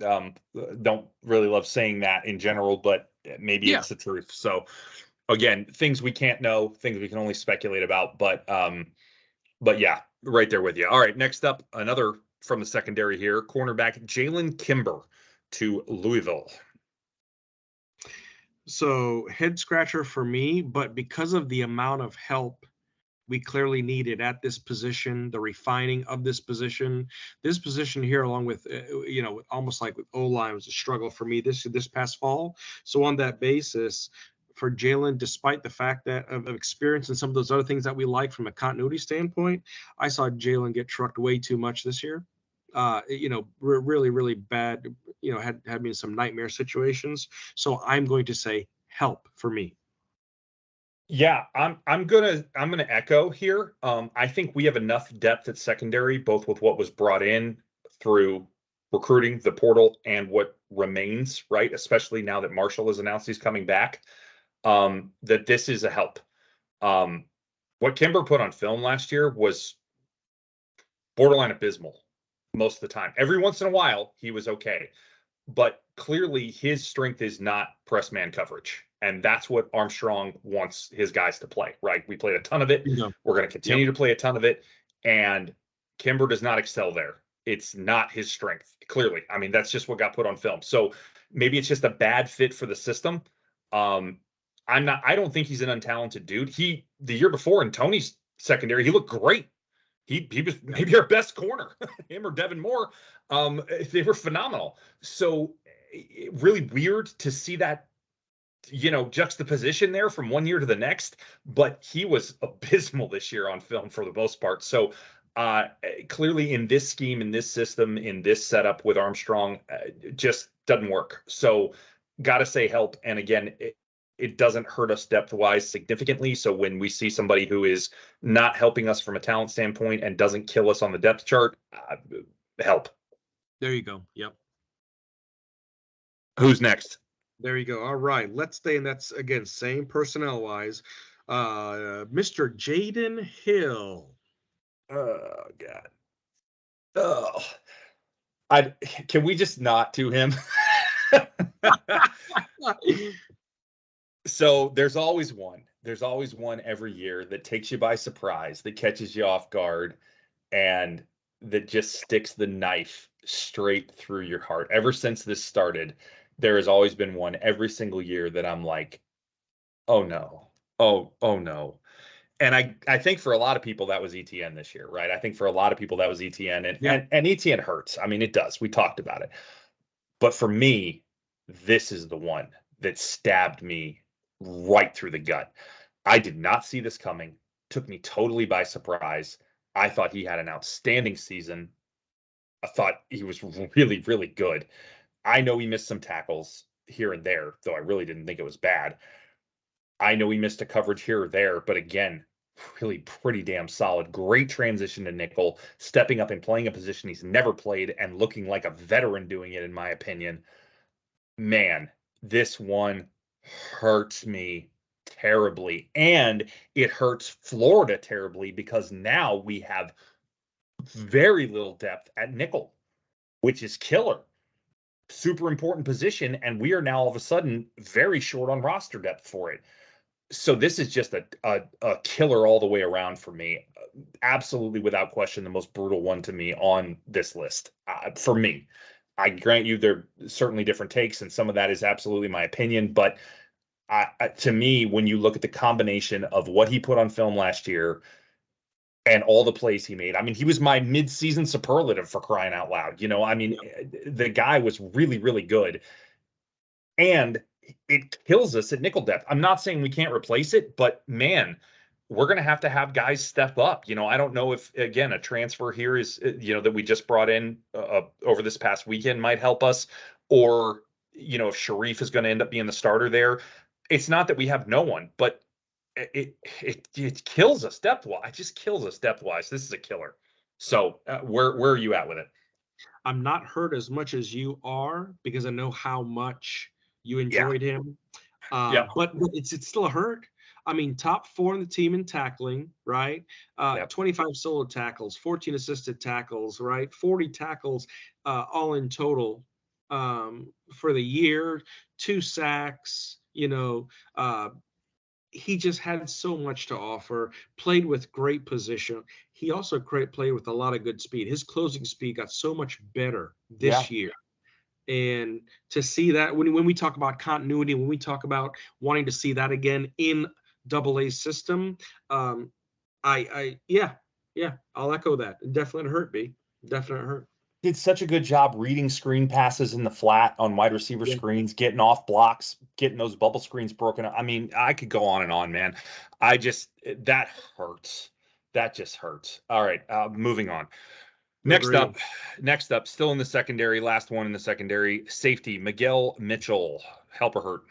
don't really love saying that in general, but maybe yeah, it's the truth. So again, things we can't know, things we can only speculate about. But yeah, right there with you. All right, next up, another from the secondary here, cornerback Jalen Kimber to Louisville. so head scratcher for me, but because of the amount of help we clearly needed at this position, the refining of this position here, along with almost like with O line was a struggle for me this past fall. So on that basis, for Jalen, despite the fact that of experience and some of those other things that we like from a continuity standpoint, I saw Jalen get trucked way too much this year. Really, really bad. Had me in some nightmare situations. So I'm going to say help for me. Yeah, I'm gonna echo here. I think we have enough depth at secondary, both with what was brought in through recruiting, the portal, and what remains, right? Especially now that Marshall has announced he's coming back, that this is a help. Um, what Kimber put on film last year was borderline abysmal most of the time. Every once in a while, he was okay, but clearly his strength is not press man coverage. And that's what Armstrong wants his guys to play, right? We played a ton of it. Bingo. We're going to Yep. continue to play a ton of it. And Kimber does not excel there. It's not his strength, clearly. I mean, that's just what got put on film. So maybe it's just a bad fit for the system. Um, I don't think he's an untalented dude. The year before in Tony's secondary, he looked great. He was maybe our best corner, him or Devin Moore. They were phenomenal. So really weird to see that juxtaposition there from one year to the next. But he was abysmal this year on film for the most part. So clearly in this scheme, in this system, in this setup with Armstrong, just doesn't work. So got to say help. And again, it doesn't hurt us depth wise significantly. So when we see somebody who is not helping us from a talent standpoint and doesn't kill us on the depth chart, help. There you go. Yep. Who's next? There you go. All right. Let's stay in that's again, same personnel wise. Mr. Jaden Hill. Oh God. Oh, I can we just not to him? So there's always one. There's always one every year that takes you by surprise, that catches you off guard, and that just sticks the knife straight through your heart. Ever since this started, there has always been one every single year that I'm like, oh no, oh no. And I think for a lot of people that was ETN this year, right? I think for a lot of people that was ETN, and Yep. and ETN hurts. I mean, it does. We talked about it. But for me, this is the one that stabbed me right through the gut. I did not see this coming. Took me totally by surprise. I thought he had an outstanding season. I thought he was really, really good. I know he missed some tackles here and there, though I really didn't think it was bad. I know he missed a coverage here or there, but again, really pretty damn solid. Great transition to nickel, stepping up and playing a position he's never played and looking like a veteran doing it, in my opinion. Man, this one hurts me terribly. And it hurts Florida terribly because now we have very little depth at nickel, which is killer. Super important position. And we are now all of a sudden very short on roster depth for it. So this is just a killer all the way around for me. Absolutely, without question, the most brutal one to me on this list for me. I grant you there are certainly different takes, and some of that is absolutely my opinion. But to me, when you look at the combination of what he put on film last year, and all the plays he made. I mean, he was my midseason superlative for crying out loud. I mean, the guy was really, really good. And it kills us at nickel depth. I'm not saying we can't replace it, but man, we're going to have guys step up. I don't know if, again, a transfer here is, that we just brought in over this past weekend might help us, or, if Sharif is going to end up being the starter there. It's not that we have no one, but it kills us depth wise. It just kills us depth wise. This is a killer. So where are you at with it? I'm not hurt as much as you are because I know how much you Yeah. enjoyed him. Yeah. But it's still a hurt. I mean, top 4 in the team in tackling, right? Yeah. 25 solo tackles, 14 assisted tackles, right? 40 tackles all in total for the year, 2 sacks, he just had so much to offer, played with great position. He also played with a lot of good speed. His closing speed got so much better Yeah. this year. And to see that when we talk about continuity, when we talk about wanting to see that again in double A system, yeah, I'll echo that. Definitely hurt, B. Definitely hurt. Did such a good job reading screen passes in the flat on wide receiver Yeah. screens, getting off blocks, getting those bubble screens broken up. I mean, I could go on and on, man. That hurts. That just hurts. All right, moving on. Next Agreed. up, still in the secondary, last one in the secondary, safety, Miguel Mitchell. Help or hurt?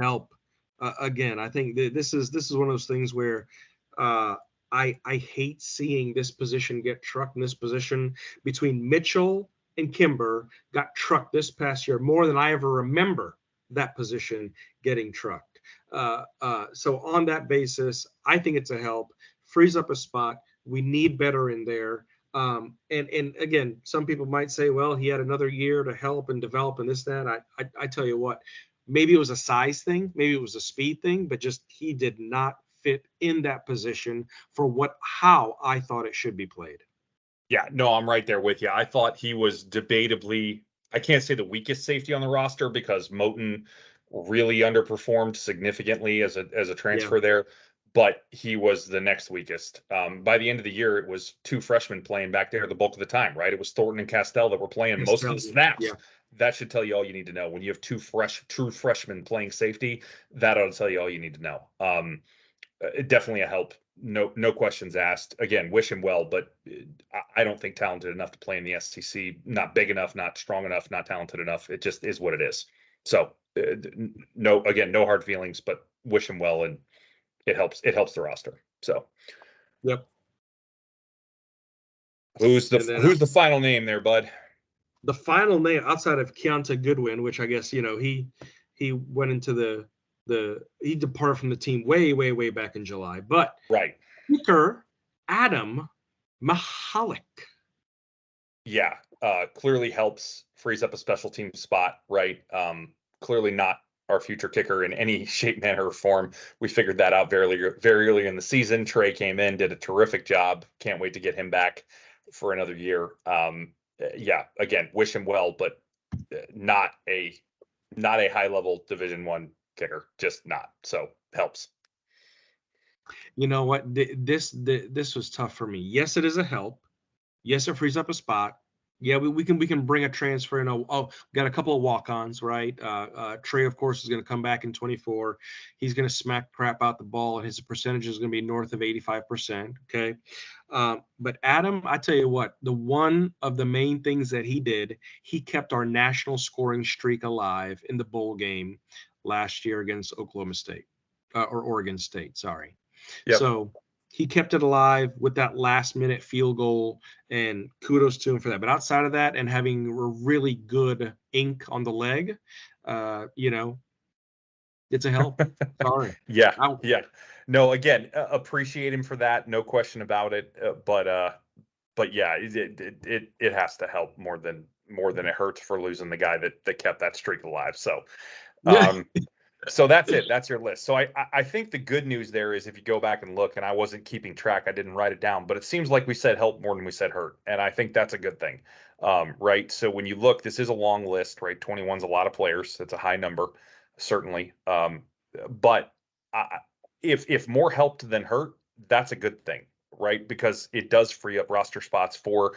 Help. Again, I think this is one of those things where uh, I hate seeing this position get trucked. In this position between Mitchell and Kimber got trucked this past year more than I ever remember that position getting trucked. So on that basis, I think it's a help. Frees up a spot. We need better in there. And again, some people might say, well, he had another year to help and develop and this, that. I tell you what, maybe it was a size thing, maybe it was a speed thing, but just he did not fit in that position for how I thought it should be played. Yeah, no, I'm right there with you. I thought he was debatably, I can't say the weakest safety on the roster because Moten really underperformed significantly as a Yeah, transfer there, but he was the next weakest. By the end of the year, it was 2 freshmen playing back there the bulk of the time, right? It was Thornton and Castell that were playing most of the snaps. yeah, That should tell you all you need to know. When you have true freshmen playing safety, that ought to tell you all you need to know. Definitely a help. No questions asked. Again, wish him well, but I don't think talented enough to play in the SEC. Not big enough, not strong enough, not talented enough. It just is what it is. So no hard feelings, but wish him well, and it helps. It helps the roster. So yep. who's the And then who's the final name there, bud? the final name outside of Keonta Goodwin, which I guess he went into he departed from the team way back in July, but Right. kicker Adam Mahalik. Yeah. Clearly helps, frees up a special team spot, right? Clearly not our future kicker in any shape, manner, or form. We figured that out very early in the season. Trey came in, did a terrific job. Can't wait to get him back for another year. Yeah, again, wish him well, but not a high level Division 1 kicker, just not. So helps. You know what? This was tough for me. Yes, it is a help. Yes, it frees up a spot. Yeah, we can bring a transfer in. Got a couple of walk-ons, right? Trey, of course, is going to come back in 24. He's going to smack crap out the ball, and his percentage is going to be north of 85%. Okay, but Adam, I tell you what, the one of the main things that he did, he kept our national scoring streak alive in the bowl game last year against Oklahoma State or Oregon State. Sorry. Yep. So he kept it alive with that last minute field goal, and kudos to him for that. But outside of that, and having a really good ink on the leg, you know, it's a help. Sorry. Yeah. Out. Yeah. No, again, appreciate him for that. No question about it. But yeah, it has to help more than it hurts for losing the guy that kept that streak alive. So Yeah. um so that's it. That's your list. So I think the good news there is if you go back and look, and I wasn't keeping track, I didn't write it down, but it seems like we said help more than we said hurt. And I think that's a good thing. Right. So when you look, this is a long list, right? 21's a lot of players. It's a high number, certainly. But I, if more helped than hurt, that's a good thing. right? Because it does free up roster spots for,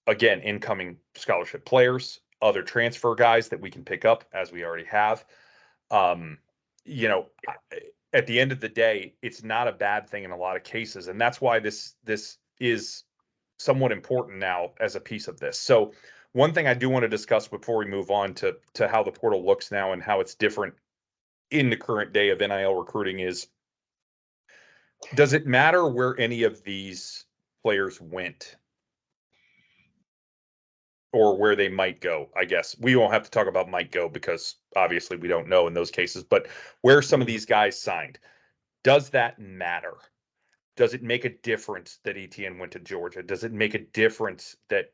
again, incoming scholarship players, other transfer guys that we can pick up as we already have. Um, you know, at the end of the day, it's not a bad thing in a lot of cases, and that's why this is somewhat important now as a piece of this. So, one thing I do want to discuss before we move on to how the portal looks now and how it's different in the current day of NIL recruiting is, does it matter where any of these players went or where they might go? I guess we won't have to talk about might go because obviously we don't know in those cases, but where some of these guys signed, does that matter? Does it make a difference that Etienne went to Georgia? Does it make a difference that,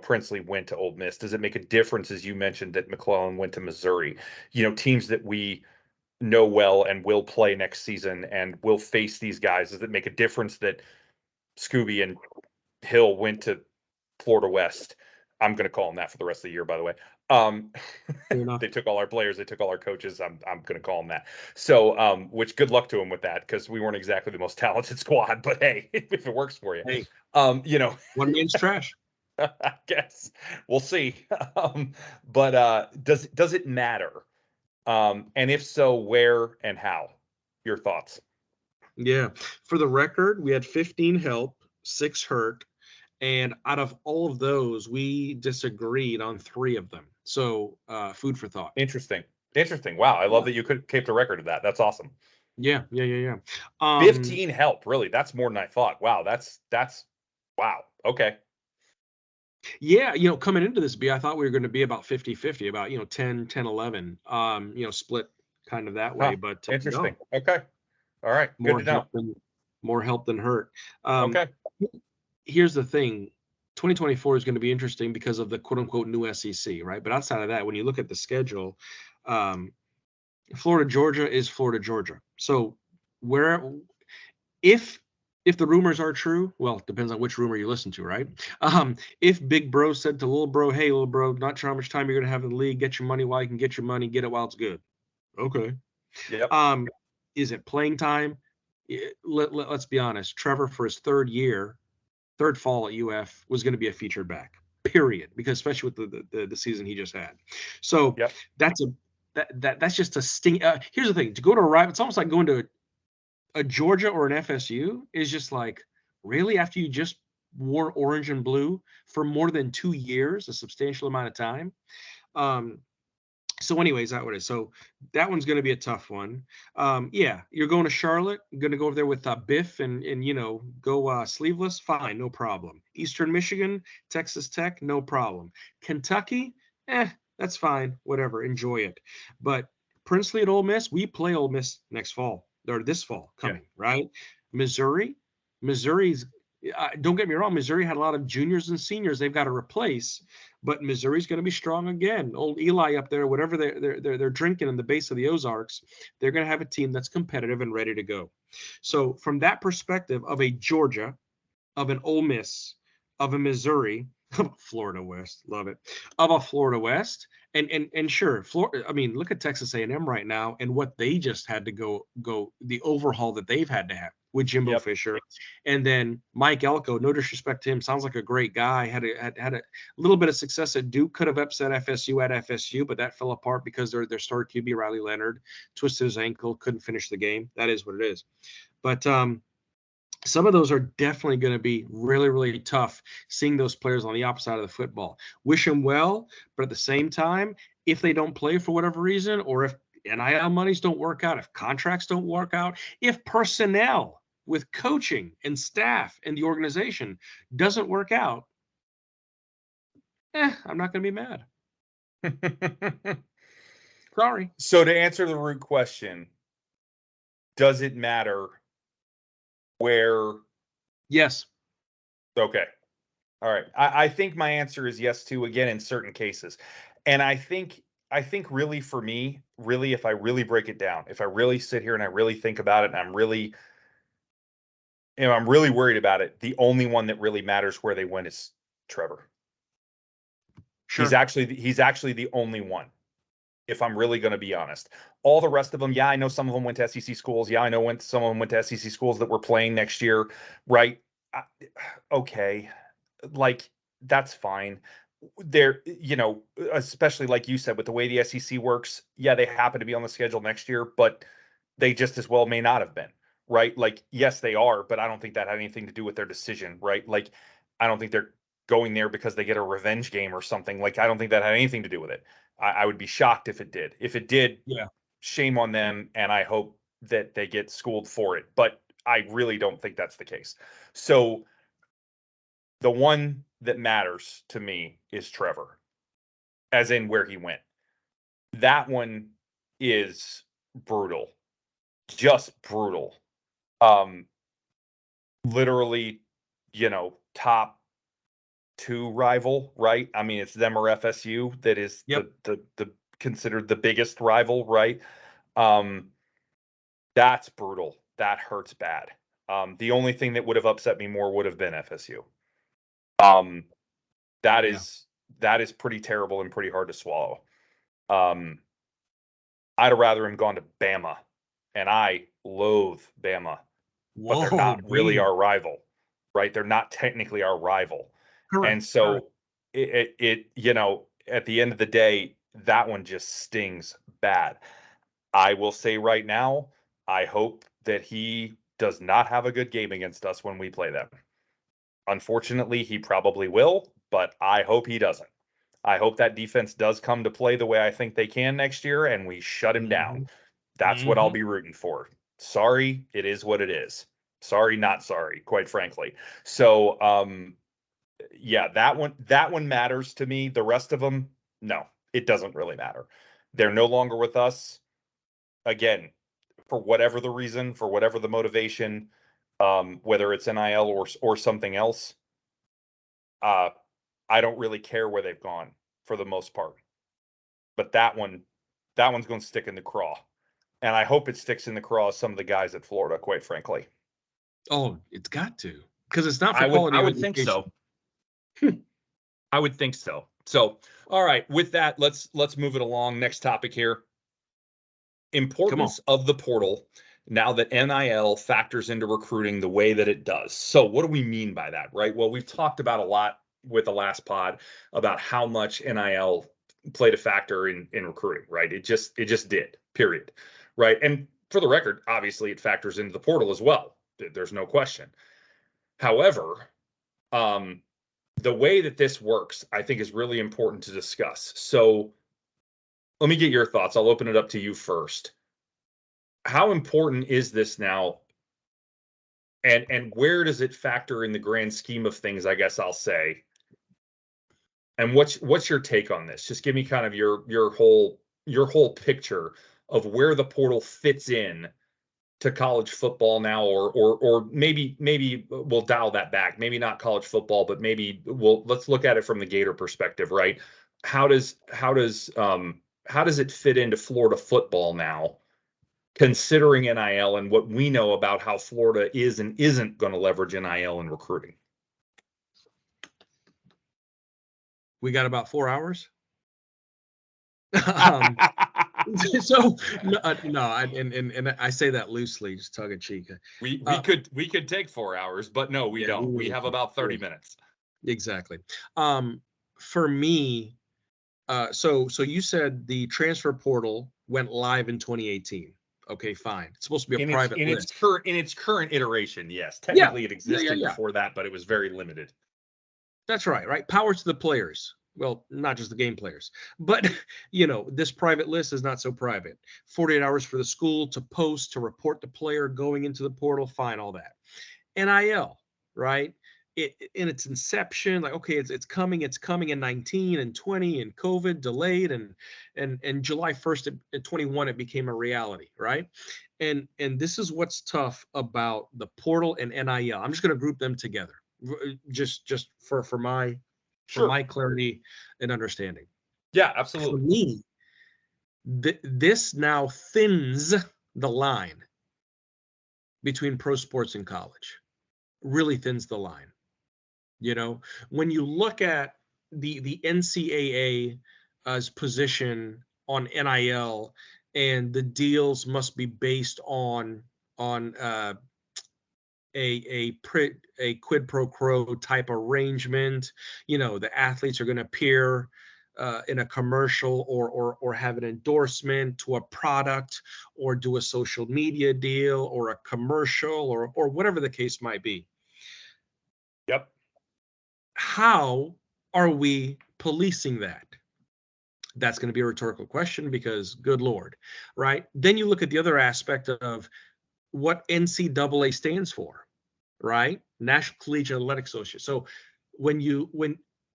Princely went to Ole Miss? Does it make a difference, as you mentioned, that McClellan went to Missouri? Teams that we know well and will play next season and will face these guys. Does it make a difference that Scooby and Hill went to Florida West? I'm going to call them that for the rest of the year, by the way. They took all our players, they took all our coaches. I'm going to call them that. So, which good luck to them with that, because we weren't exactly the most talented squad. But hey, if it works for you, Hey, one man's trash. I guess we'll see. But does it matter? And if so, where and how? Your thoughts? Yeah. For the record, we had 15 help, 6 hurt, and out of all of those, we disagreed on 3 of them. So, food for thought. Interesting. Interesting. Wow. I love Yeah. that you could keep the record of that. That's awesome. Yeah. 15 help. Really. That's more than I thought. Wow. That's wow. Okay. Yeah, coming into this I thought we were going to be about 50-50, about, 10-11, split kind of that way, Huh. but Interesting. no, Okay. All right. Good more to know. help than more help than hurt. Um, Okay. Here's the thing. 2024 is going to be interesting because of the quote unquote new SEC, right? But outside of that, when you look at the schedule, um, Florida, Georgia is Florida, Georgia. So where if the rumors are true, well, it depends on which rumor you listen to, right? If Big Bro said to Little Bro, "Hey, Little Bro, not sure how much time you're going to have in the league. Get your money while you can get your money. Get it while it's good." Okay. Yep. Is it playing time? Let's be honest. Trevor, for his third fall at UF, was going to be a featured back. Period. Because especially with the season he just had. So Yep. that's just a sting. Here's the thing: to go to a rival, it's almost like going to a Georgia or an FSU is just like, really, after you just wore orange and blue for more than 2 years, a substantial amount of time. So anyways, that what it is. So that one's going to be a tough one. Yeah, you're going to Charlotte, going to go over there with Biff and go sleeveless. Fine, no problem. Eastern Michigan, Texas Tech, no problem. Kentucky, that's fine. Whatever, enjoy it. But Princely at Ole Miss, we play Ole Miss next fall or this fall Yeah. coming, right? Missouri's. Don't get me wrong. Missouri had a lot of juniors and seniors they've got to replace, but Missouri's going to be strong again. Old Eli up there, whatever they're drinking in the base of the Ozarks, they're going to have a team that's competitive and ready to go. So from that perspective of a Georgia, of an Ole Miss, of a Missouri, Florida West, love it, of a Florida West, and sure, Florida. I mean, look at Texas A&M right now and what they just had to go the overhaul that they've had to have with Jimbo Yep. Fisher, and then Mike Elko. No disrespect to him, sounds like a great guy. Had a little bit of success at Duke. Could have upset FSU at FSU, but that fell apart because their star QB Riley Leonard twisted his ankle, couldn't finish the game. That is what it is. But some of those are definitely going to be really, really tough, seeing those players on the opposite side of the football. Wish them well, but at the same time, if they don't play for whatever reason, or if NIL monies don't work out, if contracts don't work out, if personnel with coaching and staff and the organization doesn't work out, I'm not going to be mad. Sorry. So to answer the root question, does it matter where? Yes. Okay. All right. I think my answer is yes too, again, in certain cases. And I think really for me, really, if I really break it down, if I really sit here and I really think about it and I'm really worried about it, the only one that really matters where they went is Trevor. Sure. He's actually the only one. if I'm really going to be honest. All the rest of them, yeah, I know some of them went to SEC schools. Yeah, I know some of them went to SEC schools that were playing next year, right? I, okay, like that's fine. There, especially like you said, with the way the SEC works, yeah, they happen to be on the schedule next year, but they just as well may not have been, right? Like, yes, they are, but I don't think that had anything to do with their decision, right? Like, I don't think they're going there because they get a revenge game or something. Like, I don't think that had anything to do with it. I would be shocked if it did. If it did, Yeah. shame on them, and I hope that they get schooled for it. But I really don't think that's the case. So the one that matters to me is Trevor, as in where he went. That one is brutal, just brutal. Um, literally, top two rival, right? I mean, it's them or FSU that is Yep. the considered the biggest rival, right? Um, that's brutal. That hurts bad. The only thing that would have upset me more would have been FSU. Um, that Yeah. is that is pretty terrible and pretty hard to swallow. Um, I'd have rather him gone to Bama, and I loathe Bama, but they're Whoa, not really Bama. our rival, right? They're not technically our rival, and Correct. Correct. so at the end of the day, that one just stings bad. I will say right now, I hope that he does not have a good game against us when we play them. Unfortunately, he probably will, but I hope he doesn't. I hope that defense does come to play the way I think they can next year and we shut him down. Hmm. That's what I'll Hmm. be rooting for. Sorry, it is what it is. Sorry, not sorry, quite frankly. So, yeah, that one matters to me. The rest of them, no, it doesn't really matter. They're no longer with us. Again, for whatever the reason, for whatever the motivation, whether it's NIL or something else, uh, I don't really care where they've gone for the most part. But that one's going to stick in the craw, and I hope it sticks in the craw of some of the guys at Florida. Quite frankly, Oh, it's got to, because it's not for I would quality I of would think education. so. I would think so. So, all right, with that, let's move it along. Next topic here. Come on. Importance of the portal now that NIL factors into recruiting the way that it does. So, what do we mean by that, right? Well, we've talked about a lot with the last pod about how much NIL played a factor in recruiting, right? It just did, period. Right? And for the record, obviously it factors into the portal as well. There's no question. However, um, the way that this works, I think, is really important to discuss. So, let me get your thoughts. I'll open it up to you first. How important is this now, and where does it factor in the grand scheme of things, I guess I'll say? And what's your take on this? Just give me kind of your whole picture of where the portal fits in to college football now, or maybe we'll dial that back. Maybe not college football, but maybe let's look at it from the Gator perspective, right? How does it fit into Florida football now, considering NIL and what we know about how Florida is and isn't going to leverage NIL in recruiting? We got about 4 hours. um, so no, and I say that loosely, just tongue in cheek. We could take 4 hours, but no, we Yeah, we don't. We really have can. about 30 Yeah, minutes. exactly. For me, so you said the transfer portal went live in 2018. Okay, fine. It's supposed to be a In its private in its list. current in its current iteration, yes. Yeah, Technically it yeah, yeah, existed yeah. before that, but it was very limited. That's right, right? Power to the players. Well, not just the game players, but this private list is not so private. 48 hours for the school to post, to report the player going into the portal, fine, all that. NIL, right? It in its inception, like, okay, it's coming in 19 and 20, and COVID delayed, and July 1st at 21 it became a reality, right? And this is what's tough about the portal and NIL. I'm just going to group them together, just for Sure. my clarity and understanding. Yeah, For absolutely. me, this now thins the line between pro sports and college. Really thins the line. When you look at the NCAA's position on NIL, and the deals must be based on a quid pro quo type arrangement. The athletes are going to appear in a commercial or have an endorsement to a product or do a social media deal or a commercial or whatever the case might be. Yep. How are we policing that? That's going to be a rhetorical question because good Lord, right? Then you look at the other aspect of what NCAA stands for, right? National Collegiate Athletic Association. So when you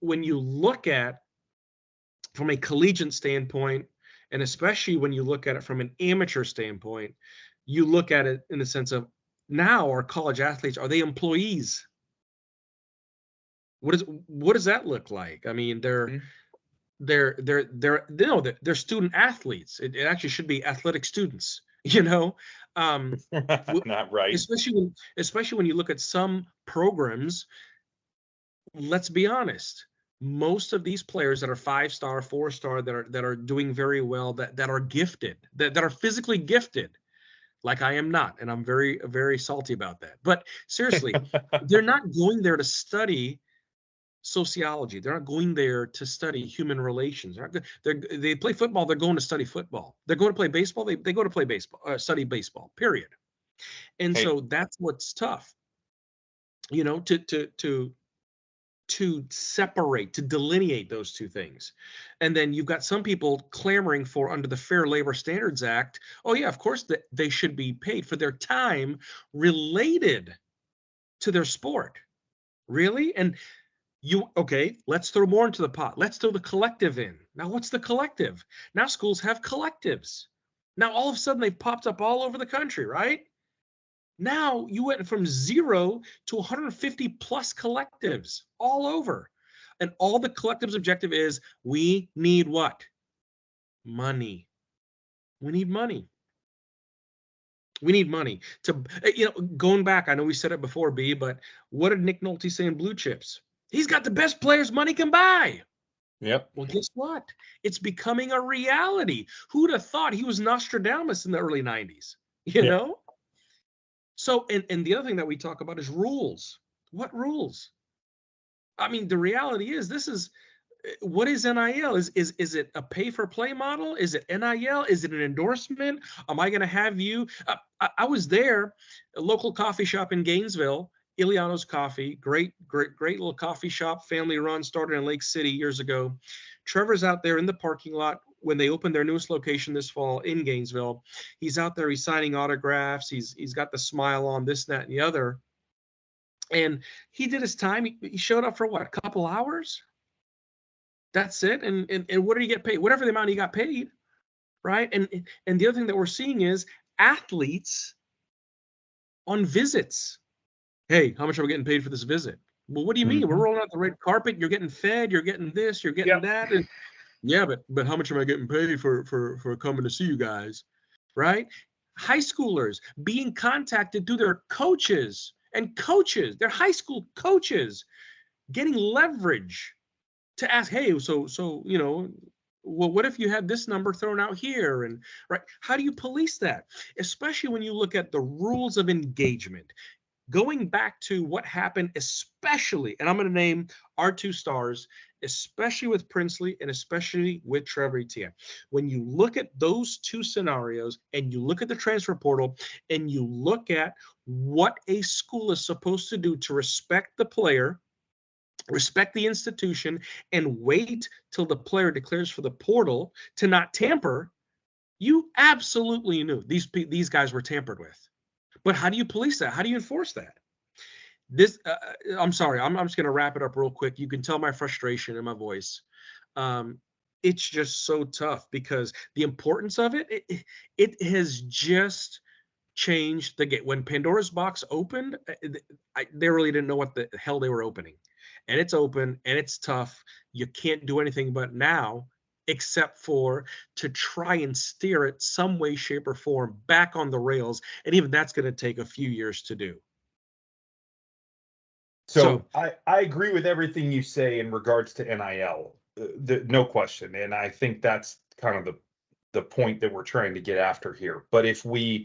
look at from a collegiate standpoint, and especially when you look at it from an amateur standpoint, you look at it in the sense of now our college athletes, are they employees? What does that look like? I mean, they're student athletes. It actually should be athletic students, Not right. especially when you look at some programs. Let's be honest, most of these players that are 5-star, 4-star, that are doing very well, that are gifted, that are physically gifted, like I am not, and I'm very, very salty about that. But seriously, they're not going there to study sociology. They're not going there to study human relations. They play football. They're going to study football. They're going to play baseball. They go to play baseball, study baseball. Period. And so that's what's tough, to separate, to delineate those two things. And then you've got some people clamoring for, under the Fair Labor Standards Act, oh yeah, of course that they should be paid for their time related to their sport. Really? And let's throw more into the pot. Let's throw the collective in. Now, what's the collective? Now schools have collectives. Now, all of a sudden, they've popped up all over the country, right? Now you went from 0 to 150 plus collectives all over. And all the collective's objective is, we need what? Money. We need money. We need money to, going back, I know we said it before, B, but what did Nick Nolte say in Blue Chips? He's got the best players money can buy. Yep. Well, guess what? It's becoming a reality. Who'd have thought he was Nostradamus in the early 90s? You know? So, and the other thing that we talk about is rules. What rules? I mean, the reality is what is NIL? Is it a pay for play model? Is it NIL? Is it an endorsement? Am I going to have you? I was there, a local coffee shop in Gainesville, Iliano's Coffee, great little coffee shop, family run, started in Lake City years ago. Trevor's out there in the parking lot when they opened their newest location this fall in Gainesville. He's out there, he's signing autographs. He's got the smile on, this, that, and the other. And he did his time. He showed up for what, a couple hours? That's it. And what did he get paid? Whatever the amount he got paid, right? And the other thing that we're seeing is athletes on visits. Hey, how much are we getting paid for this visit? Well, what do you mean? We're rolling out the red carpet. You're getting fed. You're getting this. You're getting that. And yeah, but how much am I getting paid for coming to see you guys, right? High schoolers being contacted through their coaches, their high school coaches, getting leverage to ask, hey, so well, what if you had this number thrown out here? And right, how do you police that? Especially when you look at the rules of engagement. Going back to what happened, especially, and I'm going to name our two stars, especially with Princely and especially with Trevor Etienne. When you look at those two scenarios and you look at the transfer portal and you look at what a school is supposed to do to respect the player, respect the institution, and wait till the player declares for the portal to not tamper, you absolutely knew these guys were tampered with. But how do you police that? How do you enforce that? I'm sorry, I'm just going to wrap it up real quick. You can tell my frustration in my voice. It's just so tough because the importance of it has just changed the game. When Pandora's box opened, they really didn't know what the hell they were opening. And it's open and it's tough. You can't do anything but now, except for to try and steer it some way, shape, or form back on the rails. And even that's going to take a few years to do. So I agree with everything you say in regards to NIL, no question. And I think that's kind of the point that we're trying to get after here. But if I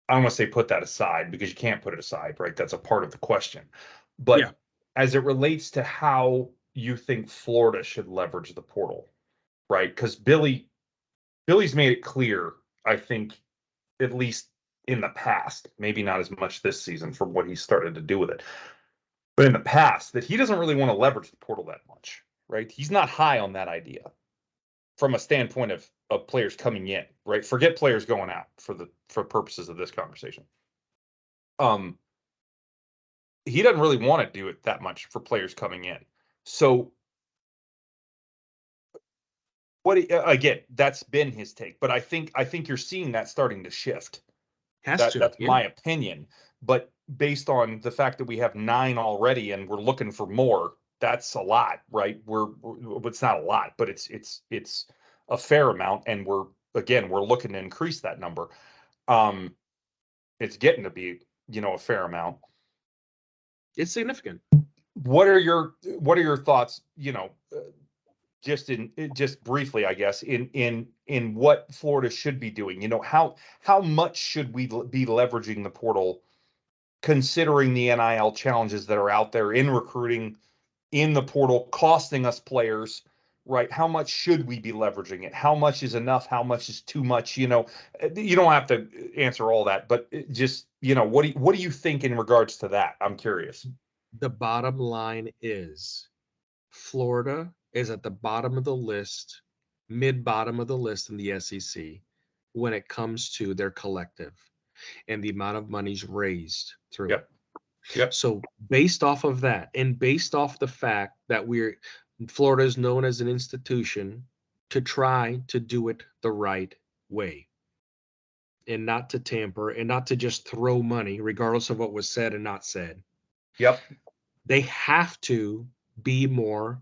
don't want to say put that aside because you can't put it aside, right? That's a part of the question. Yeah, But as it relates to how you think Florida should leverage the portal, right? Because Billy's made it clear, I think, at least in the past, maybe not as much this season from what he started to do with it, but in the past, that he doesn't really want to leverage the portal that much, right? He's not high on that idea from a standpoint of players coming in, right? Forget players going out for purposes of this conversation. Um, he doesn't really want to do it that much for players coming in. So again, that's been his take, but I think you're seeing that starting to shift. has to. That's Yeah, my opinion. But based on the fact that we have 9 already and we're looking for more, that's a lot, right? It's not a lot, but it's a fair amount, and we're looking to increase that number. Um, it's getting to be, a fair amount. it's significant. What are your thoughts? Just briefly, I guess, in what Florida should be doing. How much should we be leveraging the portal, considering the NIL challenges that are out there in recruiting, in the portal, costing us players, right? How much should we be leveraging it? How much is enough? How much is too much? You don't have to answer all that, but just, what do you think in regards to that? I'm curious. The bottom line is Florida is at the bottom of the list, mid bottom of the list in the SEC when it comes to their collective and the amount of monies raised through it. Yep. Yep. So based off of that, and based off the fact that Florida is known as an institution to try to do it the right way and not to tamper and not to just throw money, regardless of what was said and not said. Yep. They have to be more,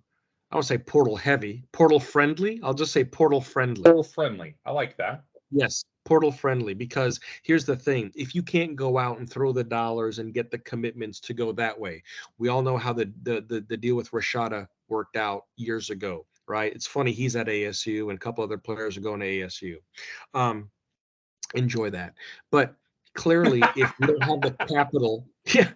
I would say portal heavy, portal friendly. I'll just say portal friendly. Full friendly. I like that. Yes, portal friendly, because here's the thing. If you can't go out and throw the dollars and get the commitments to go that way, we all know how the deal with Rashada worked out years ago, right? It's funny, he's at ASU and a couple other players are going to ASU. Enjoy that. But clearly, if we don't have the capital, yeah,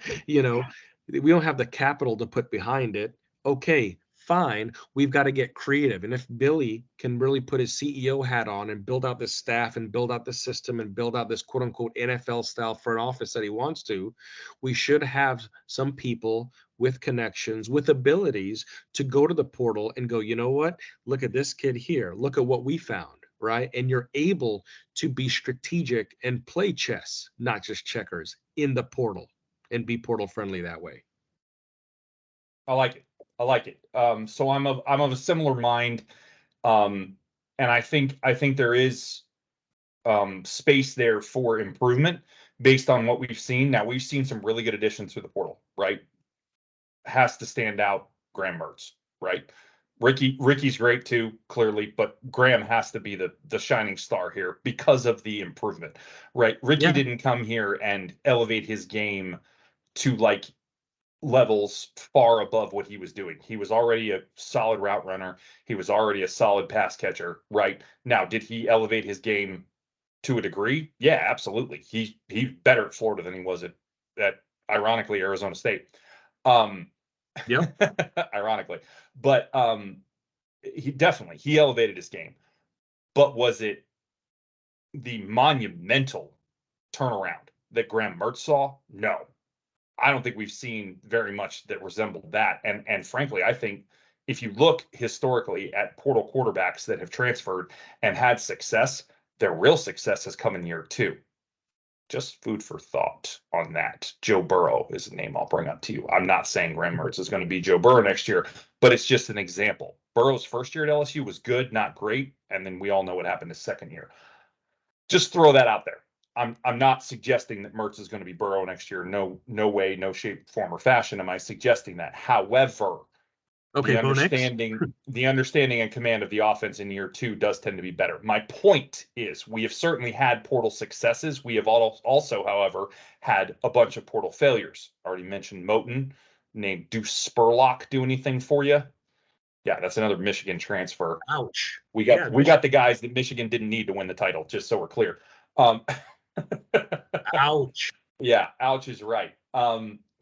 we don't have the capital to put behind it. Okay, fine. We've got to get creative. And if Billy can really put his CEO hat on and build out this staff and build out the system and build out this quote unquote NFL style front office that he wants to, we should have some people with connections, with abilities to go to the portal and go, you know what? Look at this kid here. Look at what we found. Right. And you're able to be strategic and play chess, not just checkers, in the portal and be portal friendly that way. I like it. I like it. So I'm of a similar mind. And I think there is space there for improvement based on what we've seen. Now we've seen some really good additions through the portal, right? Has to stand out, Graham Mertz, right? Ricky's great too, clearly, but Graham has to be the shining star here because of the improvement, right? Ricky Yeah. didn't come here and elevate his game to like levels far above what he was doing. He was already a solid route runner. He was already a solid pass catcher, right? Now, did he elevate his game to a degree? Yeah, absolutely. He's better at Florida than he was at ironically Arizona State. Um, Yep. ironically, but he elevated his game. But was it the monumental turnaround that Graham Mertz saw? No. I don't think we've seen very much that resembled that. And frankly, I think if you look historically at portal quarterbacks that have transferred and had success, their real success has come in year 2. Just food for thought on that. Joe Burrow is a name I'll bring up to you. I'm not saying Graham Mertz is going to be Joe Burrow next year, but it's just an example. Burrow's first year at LSU was good, not great, and then we all know what happened his second year. Just throw that out there. I'm not suggesting that Mertz is going to be Burrow next year. No way, no shape, form, or fashion am I suggesting that. However, Okay, the Bo Nix. understanding and command of the offense in year 2 does tend to be better. My point is we have certainly had portal successes. We have also, however, had a bunch of portal failures. Already mentioned Moton. Named Deuce Spurlock do anything for you? Yeah, that's another Michigan transfer. Ouch. We Yeah, got the guys that Michigan didn't need to win the title, just so we're clear. Um, ouch. yeah, ouch is right.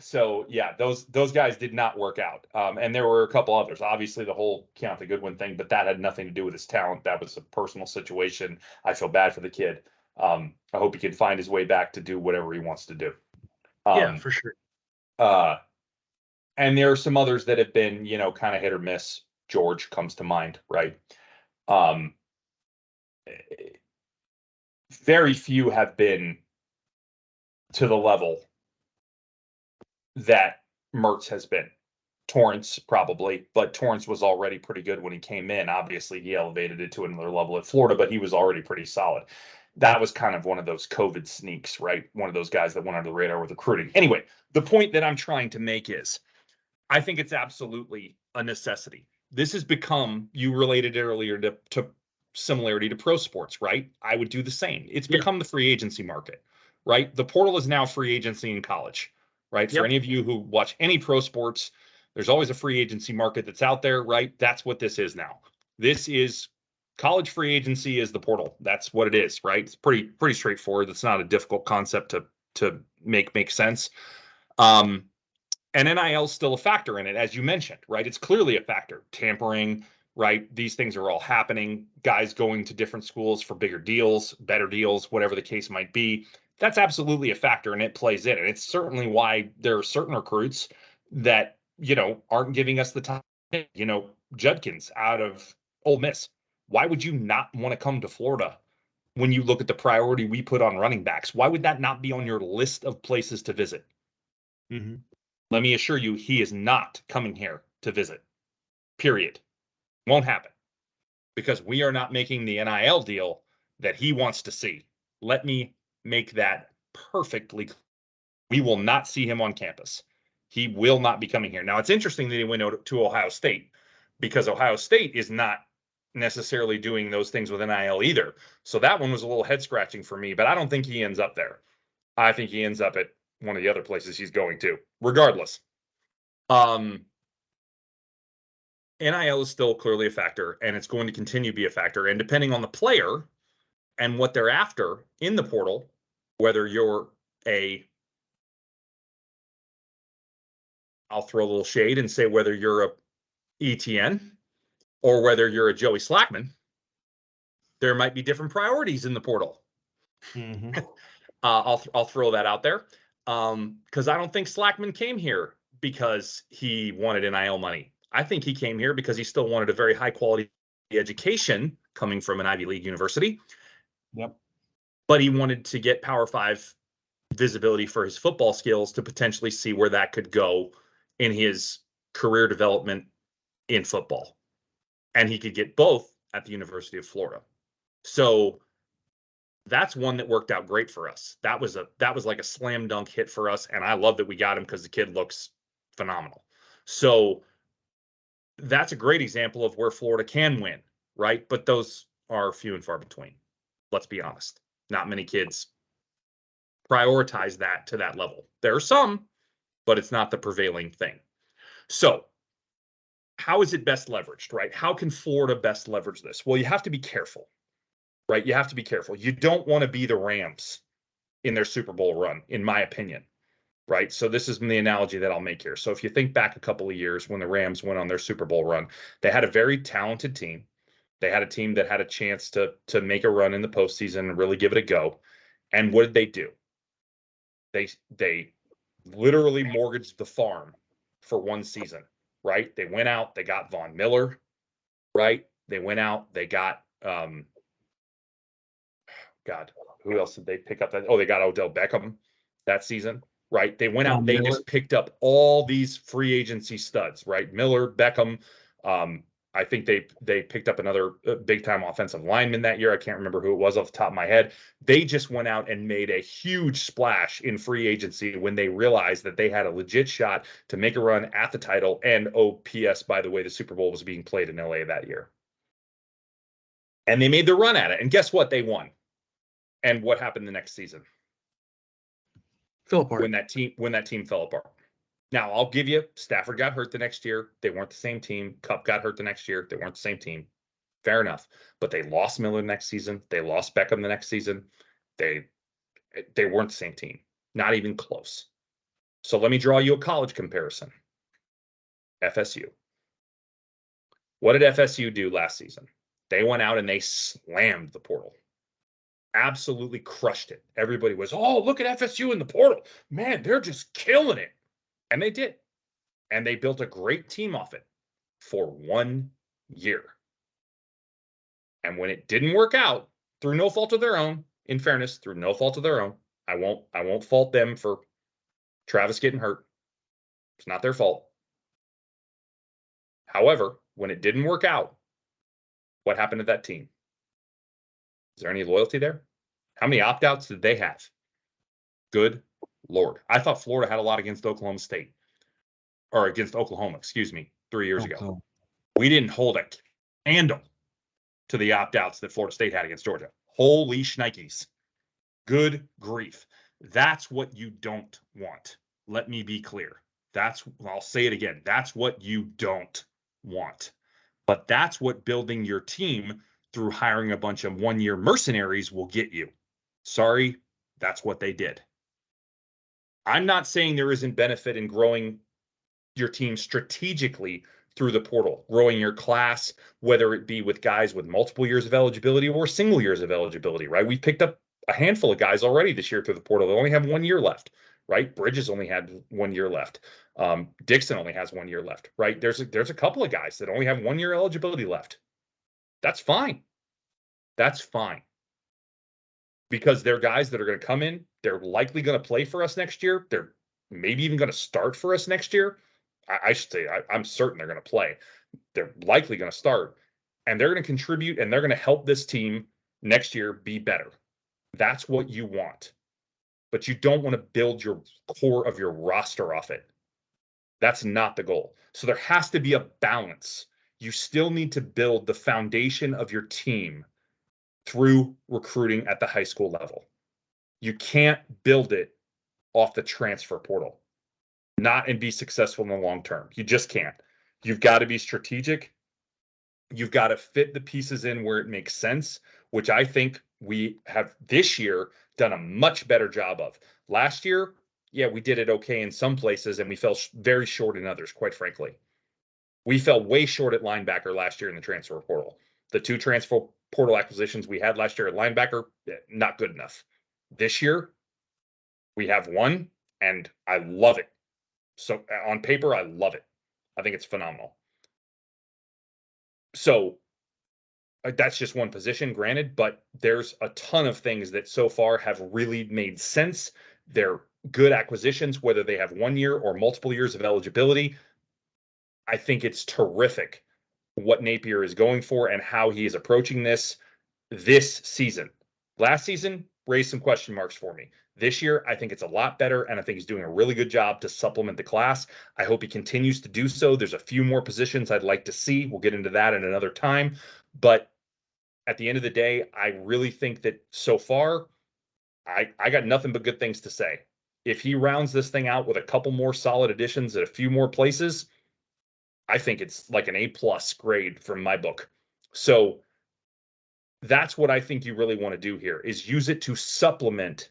So yeah, those guys did not work out. And there were a couple others. Obviously, the whole Keontae Goodwin thing, but that had nothing to do with his talent. That was a personal situation. I feel bad for the kid. I hope he can find his way back to do whatever he wants to do. Yeah, Um, for sure. uh, and there are some others that have been, kind of hit or miss. George comes to mind, right? Um, very few have been to the level that Mertz has been. Torrance probably, but Torrance was already pretty good when he came in. Obviously, he elevated it to another level at Florida, but he was already pretty solid. That was kind of one of those COVID sneaks, right? One of those guys that went under the radar with recruiting. Anyway, the point that I'm trying to make is I think it's absolutely a necessity. This has become, you related earlier to similarity to pro sports, right? I would do the same. It's Yeah. become the free agency market, right? The portal is now free agency in college, right? For Yep. any of you who watch any pro sports, there's always a free agency market that's out there, right? That's what this is now. This is college free agency is the portal. That's what it is, right? It's pretty straightforward. It's not a difficult concept to make sense. Um, and NIL is still a factor in it, as you mentioned, right? It's clearly a factor. Tampering, right? These things are all happening. Guys going to different schools for bigger deals, better deals, whatever the case might be. That's absolutely a factor, and it plays in. And it's certainly why there are certain recruits that, aren't giving us the time. Judkins out of Ole Miss. Why would you not want to come to Florida when you look at the priority we put on running backs? Why would that not be on your list of places to visit? Mm-hmm. Let me assure you, he is not coming here to visit. Period. Won't happen because we are not making the NIL deal that he wants to see. Let me make that perfectly clear. We will not see him on campus. He will not be coming here. Now, it's interesting that he went to Ohio State because Ohio State is not necessarily doing those things with NIL either. So that one was a little head scratching for me, but I don't think he ends up there. I think he ends up at one of the other places he's going to, regardless. NIL is still clearly a factor, and it's going to continue to be a factor. And depending on the player and what they're after in the portal, whether you're I'll throw a little shade and say whether you're a ETN or whether you're a Joey Slackman, there might be different priorities in the portal. Mm-hmm. I'll throw that out there because I don't think Slackman came here because he wanted NIL money. I think he came here because he still wanted a very high quality education coming from an Ivy League university. Yep. But he wanted to get Power 5 visibility for his football skills to potentially see where that could go in his career development in football. And he could get both at the University of Florida. So that's one that worked out great for us. That was like a slam dunk hit for us, and I love that we got him because the kid looks phenomenal. So that's a great example of where Florida can win, right? But those are few and far between. Let's be honest. Not many kids prioritize that to that level. There are some, but it's not the prevailing thing. So how is it best leveraged, right? How can Florida best leverage this? Well, you have to be careful, right? You have to be careful. You don't want to be the Rams in their Super Bowl run, in my opinion, right? So this is the analogy that I'll make here. So if you think back a couple of years when the Rams went on their Super Bowl run, they had a very talented team. They had a team that had a chance to make a run in the postseason and really give it a go. And what did they do? They literally mortgaged the farm for one season, right? They went out, they got Von Miller, right? They went out, they got God, who else did they pick up? They got Odell Beckham that season, right? They went out, Von they Miller. just picked up all these free agency studs, right? Miller, Beckham. I think they picked up another big time offensive lineman that year. I can't remember who it was off the top of my head. They just went out and made a huge splash in free agency when they realized that they had a legit shot to make a run at the title. And P.S., by the way, the Super Bowl was being played in LA that year. And they made the run at it. And guess what? They won. And what happened the next season? Fell apart. When that team fell apart. Now, I'll give you, Stafford got hurt the next year. They weren't the same team. Cup got hurt the next year. They weren't the same team. Fair enough. But they lost Miller next season. They lost Beckham the next season. They weren't the same team. Not even close. So let me draw you a college comparison. FSU. What did FSU do last season? They went out and they slammed the portal. Absolutely crushed it. Everybody was, oh, look at FSU in the portal. Man, they're just killing it. And they did. And they built a great team off it for 1 year. And when it didn't work out, through no fault of their own, in fairness, through no fault of their own, I won't fault them for Travis getting hurt. It's not their fault. However, when it didn't work out, what happened to that team? Is there any loyalty there? How many opt-outs did they have? Good Lord. I thought Florida had a lot against Oklahoma State. Or against Oklahoma, excuse me, 3 years ago. We didn't hold a candle to the opt-outs that Florida State had against Georgia. Holy shnikes. Good grief. That's what you don't want. Let me be clear. I'll say it again. That's what you don't want. But that's what building your team through hiring a bunch of one-year mercenaries will get you. Sorry, that's what they did. I'm not saying there isn't benefit in growing your team strategically through the portal, growing your class, whether it be with guys with multiple years of eligibility or single years of eligibility, right? We've picked up a handful of guys already this year through the portal. They only have 1 year left, right? Bridges only had 1 year left. Dixon only has 1 year left, right? There's a couple of guys that only have 1 year eligibility left. That's fine. That's fine. Because they're guys that are going to come in. They're likely going to play for us next year. They're maybe even going to start for us next year. I should say, I'm certain they're going to play. They're likely going to start, and they're going to contribute, and they're going to help this team next year be better. That's what you want. But you don't want to build your core of your roster off it. That's not the goal. So there has to be a balance. You still need to build the foundation of your team through recruiting at the high school level. You can't build it off the transfer portal. Not and be successful in the long term. You just can't. You've got to be strategic. You've got to fit the pieces in where it makes sense, which I think we have this year done a much better job of. Last year, yeah, we did it okay in some places, and we fell very short in others, quite frankly. We fell way short at linebacker last year in the transfer portal. The 2 transfer portal acquisitions we had last year at linebacker, not good enough. This year, we have 1, and I love it. So on paper, I love it. I think it's phenomenal. So that's just one position, granted, but there's a ton of things that so far have really made sense. They're good acquisitions, whether they have 1 year or multiple years of eligibility. I think it's terrific what Napier is going for and how he is approaching this season. Last season raised some question marks for me. This year, I think it's a lot better, and I think he's doing a really good job to supplement the class. I hope he continues to do so. There's a few more positions I'd like to see. We'll get into that in another time. But at the end of the day, I really think that so far, I got nothing but good things to say. If he rounds this thing out with a couple more solid additions at a few more places, I think it's like an A+ grade from my book. So that's what I think you really want to do here, is use it to supplement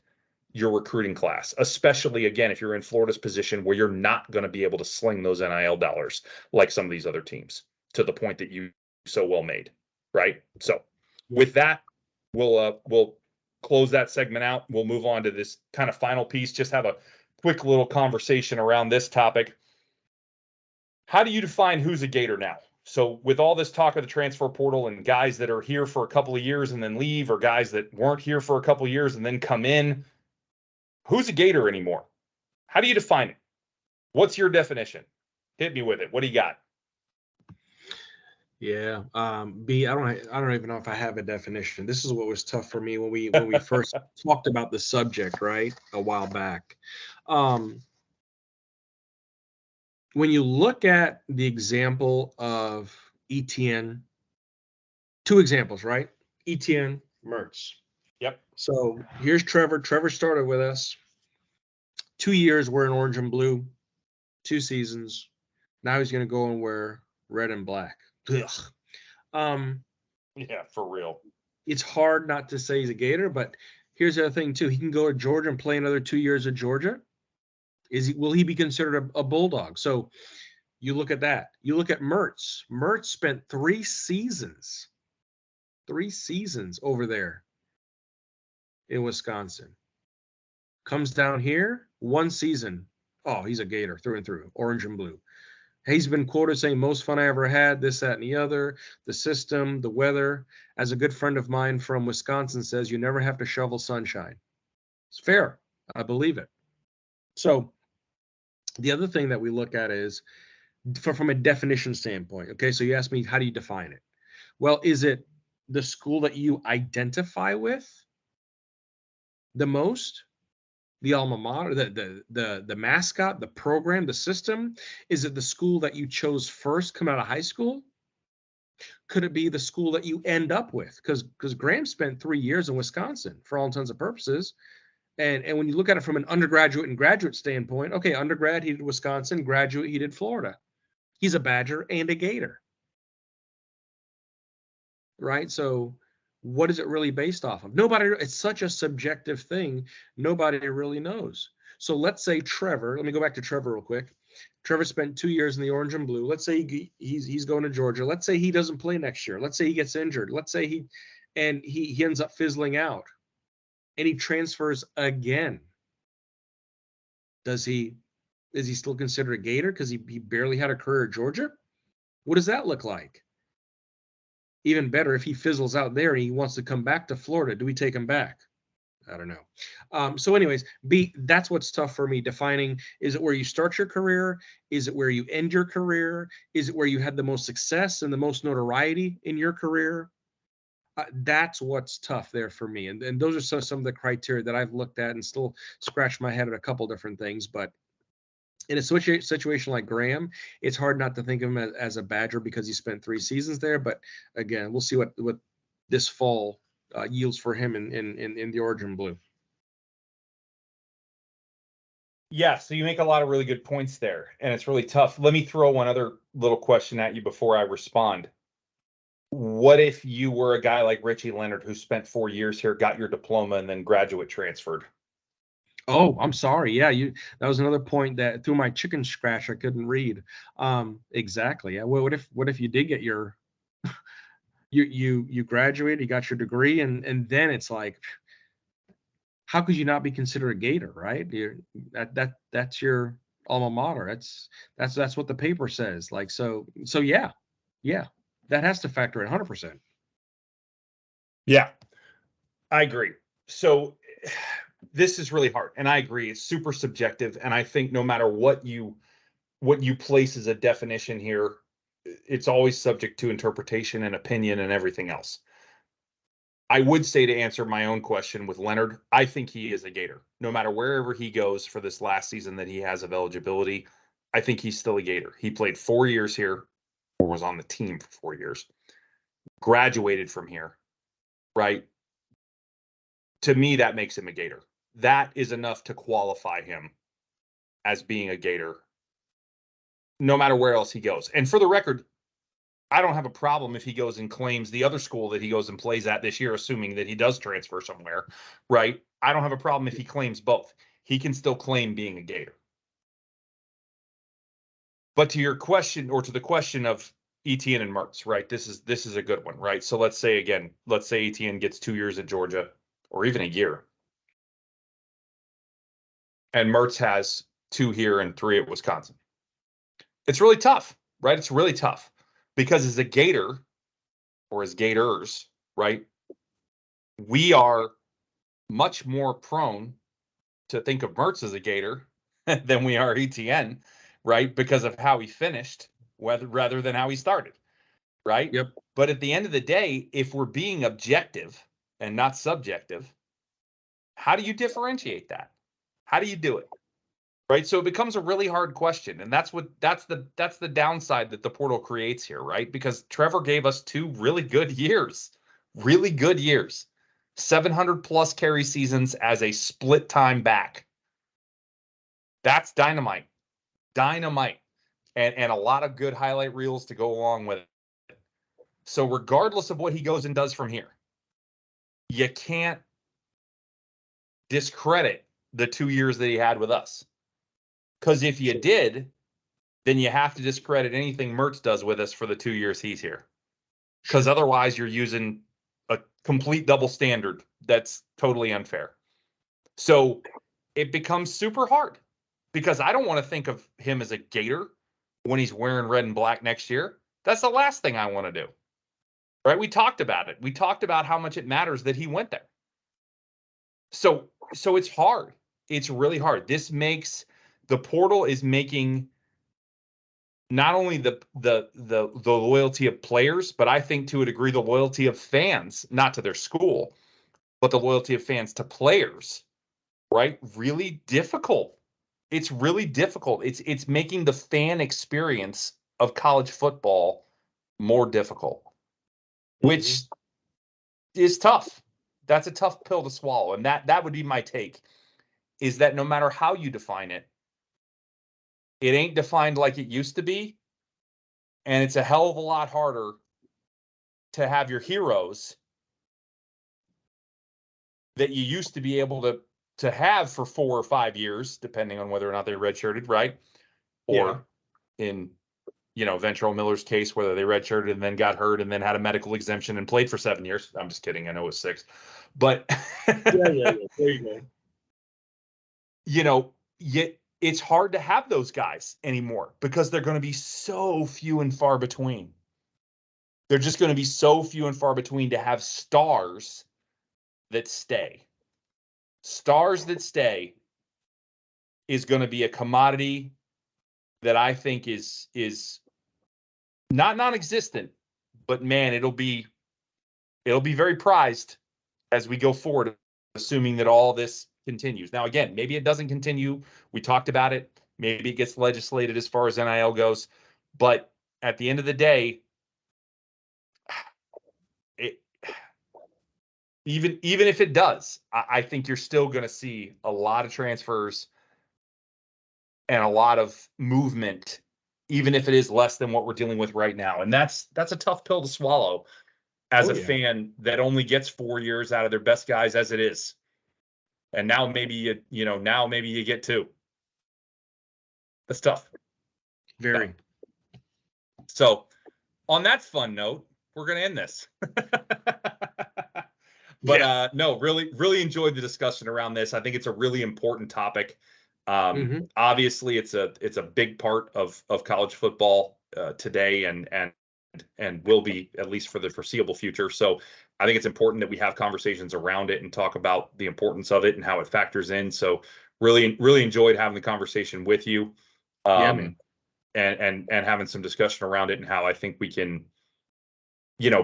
your recruiting class, especially, again, if you're in Florida's position where you're not going to be able to sling those NIL dollars like some of these other teams to the point that you so well made, right? So with that, we'll close that segment out. We'll move on to this kind of final piece, just have a quick little conversation around this topic. How do you define who's a Gator now? So with all this talk of the transfer portal and guys that are here for a couple of years and then leave, or guys that weren't here for a couple of years and then come in, who's a Gator anymore? How do you define it? What's your definition? Hit me with it. What do you got? Yeah, B, I don't even know if I have a definition. This is what was tough for me when we first talked about the subject, right, a while back. When you look at the example of ETN, 2 examples, right? ETN, Mertz. Yep. So here's Trevor. Trevor started with us. 2 years we're in orange and blue. 2 seasons. Now he's going to go and wear red and black. Ugh. Yeah, for real. It's hard not to say he's a Gator, but here's the other thing too. He can go to Georgia and play another 2 years at Georgia. Will he be considered a Bulldog? So you look at that. You look at Mertz. Mertz spent 3 seasons over there in Wisconsin. Comes down here, 1 season. Oh, he's a Gator through and through, orange and blue. He's been quoted saying, most fun I ever had, this, that, and the other, the system, the weather. As a good friend of mine from Wisconsin says, you never have to shovel sunshine. It's fair. I believe it. So the other thing that we look at is from a definition standpoint. Okay, so you asked me, how do you define it? Well, is it the school that you identify with the most? The alma mater, the mascot, the program, the system? Is it the school that you chose first come out of high school? Could it be the school that you end up with? Because Graham spent 3 years in Wisconsin for all intents and purposes. And when you look at it from an undergraduate and graduate standpoint, okay, undergrad, he did Wisconsin, graduate, he did Florida. He's a Badger and a Gator. Right? So what is it really based off of? It's such a subjective thing. Nobody really knows. So let's say Trevor, let me go back to Trevor real quick. Trevor spent 2 years in the orange and blue. Let's say he's going to Georgia. Let's say he doesn't play next year. Let's say he gets injured. Let's say he ends up fizzling out and he transfers again. Is he still considered a Gator because he barely had a career at Georgia? What does that look like? Even better, if he fizzles out there and he wants to come back to Florida, do we take him back? I don't know. So anyways, that's what's tough for me defining. Is it where you start your career? Is it where you end your career? Is it where you had the most success and the most notoriety in your career? That's what's tough there for me. And those are some of the criteria that I've looked at and still scratch my head at a couple different things. But in a situation like Graham, it's hard not to think of him as a Badger because he spent 3 seasons there. But again, we'll see what this fall yields for him in the orange and blue. Yeah, so you make a lot of really good points there, and it's really tough. Let me throw one other little question at you before I respond. What if you were a guy like Richie Leonard who spent 4 years here, got your diploma, and then graduate transferred? Oh, I'm sorry. Yeah, that was another point that through my chicken scratch I couldn't read. Exactly. Yeah. What if you did get your you graduated, you got your degree, and then it's like, how could you not be considered a Gator, right? That's your alma mater. That's what the paper says. Like so yeah, that has to factor in 100%. Yeah, I agree. So this is really hard, and I agree. It's super subjective, and I think no matter what you place as a definition here, it's always subject to interpretation and opinion and everything else. I would say, to answer my own question with Leonard, I think he is a Gator. No matter wherever he goes for this last season that he has of eligibility, I think he's still a Gator. He played 4 years here, or was on the team for 4 years, graduated from here, right? To me, that makes him a Gator. That is enough to qualify him as being a Gator, no matter where else he goes. And for the record, I don't have a problem if he goes and claims the other school that he goes and plays at this year, assuming that he does transfer somewhere, right? I don't have a problem if he claims both. He can still claim being a Gator. But to your question, or to the question of Etienne and Mertz, right? This is a good one, right? So let's say Etienne gets 2 years at Georgia, or even a year, and Mertz has 2 here and 3 at Wisconsin. It's really tough, right? It's really tough. Because as a Gator, or as Gators, right, we are much more prone to think of Mertz as a Gator than we are Etienne, right? Because of how he finished, rather than how he started, right? Yep. But at the end of the day, if we're being objective and not subjective, how do you differentiate that? How do you do it? Right. So it becomes a really hard question. And that's the downside that the portal creates here, right? Because Trevor gave us 2 really good years, 700 plus carry seasons as a split time back. That's dynamite. dynamite, and a lot of good highlight reels to go along with it. So regardless of what he goes and does from here, you can't discredit the 2 years that he had with us. Because if you did, then you have to discredit anything Mertz does with us for the 2 years he's here. Because otherwise you're using a complete double standard that's totally unfair. So it becomes super hard because I don't want to think of him as a Gator when he's wearing red and black next year. That's the last thing I want to do. Right? We talked about it. We talked about how much it matters that he went there. So it's hard. It's really hard. This makes the portal is making not only the loyalty of players, but I think to a degree the loyalty of fans, not to their school, but the loyalty of fans to players, right? Really difficult. It's really difficult. It's making the fan experience of college football more difficult, which is tough. That's a tough pill to swallow. And that would be my take, is that no matter how you define it, it ain't defined like it used to be. And it's a hell of a lot harder to have your heroes that you used to be able to have for 4 or 5 years, depending on whether or not they redshirted, right? Or in Ventrell Miller's case, whether they redshirted and then got hurt and then had a medical exemption and played for 7 years. I'm just kidding. I know it was 6. But yeah. There you go. It's hard to have those guys anymore because they're going to be so few and far between. They're just going to be so few and far between to have stars that stay. Stars that stay is going to be a commodity that I think is not non-existent, but man, it'll be very prized as we go forward, assuming that all this continues. Now, again, maybe it doesn't continue. We talked about it. Maybe it gets legislated as far as NIL goes. But at the end of the day, even if it does, I think you're still going to see a lot of transfers and a lot of movement, even if it is less than what we're dealing with right now. And that's a tough pill to swallow as a fan that only gets 4 years out of their best guys as it is. And now maybe you get 2. That's tough. Very. So on that fun note, we're going to end this. But no, really enjoyed the discussion around this. I think it's a really important topic. Obviously, it's a big part of college football today, and will be, at least for the foreseeable future. So I think it's important that we have conversations around it and talk about the importance of it and how it factors in. So really enjoyed having the conversation with you, man. and having some discussion around it and how I think we can,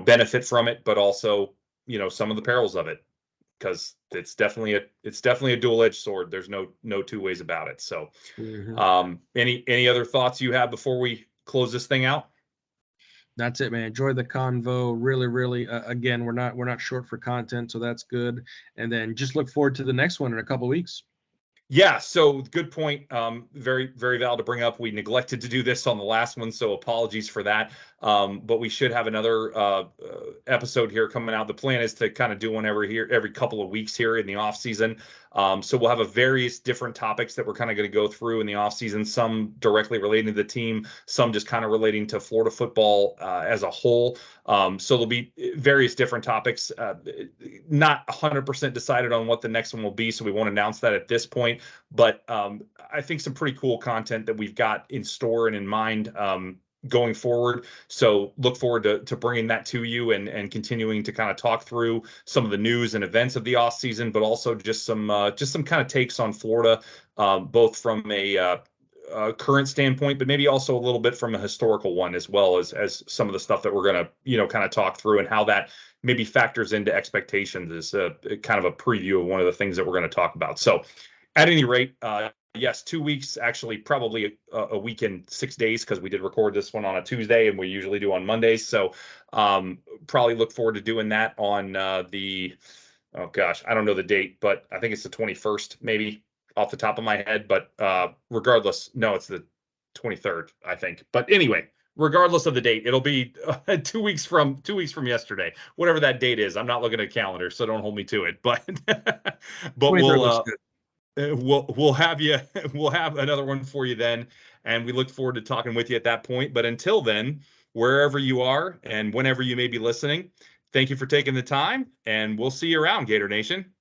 benefit from it, but also, some of the perils of it, because it's definitely a dual-edged sword. There's no two ways about it. So, any other thoughts you have before we close this thing out? That's it, man. Enjoy the convo. Really, again, we're not short for content, so that's good. And then just look forward to the next one in a couple of weeks. Yeah, so good point. Very, very valid to bring up. We neglected to do this on the last one, so apologies for that. But we should have another episode here coming out. The plan is to kind of do one every couple of weeks here in the off season. So we'll have a various different topics that we're kind of going to go through in the off season. Some directly relating to the team, some just kind of relating to Florida football as a whole. So there'll be various different topics. Not 100% decided on what the next one will be, so we won't announce that at this point. But I think some pretty cool content that we've got in store and in mind going forward. So look forward to bringing that to you and continuing to kind of talk through some of the news and events of the off season, but also just some kind of takes on Florida, both from a current standpoint, but maybe also a little bit from a historical one, as well as some of the stuff that we're going to, kind of talk through and how that maybe factors into expectations is kind of a preview of one of the things that we're going to talk about. So at any rate, yes, 2 weeks, actually probably a week and 6 days, because we did record this one on a Tuesday and we usually do on Mondays. So probably look forward to doing that on oh gosh, I don't know the date, but I think it's the 21st, maybe off the top of my head. But regardless, no, it's the 23rd, I think. But anyway, regardless of the date, it'll be 2 weeks from yesterday, whatever that date is. I'm not looking at a calendar, so don't hold me to it. But but 23rd looks good. we'll have you we'll have another one for you then, and we look forward to talking with you at that point. But until then, wherever you are and whenever you may be listening, thank you for taking the time, and we'll see you around, Gator Nation.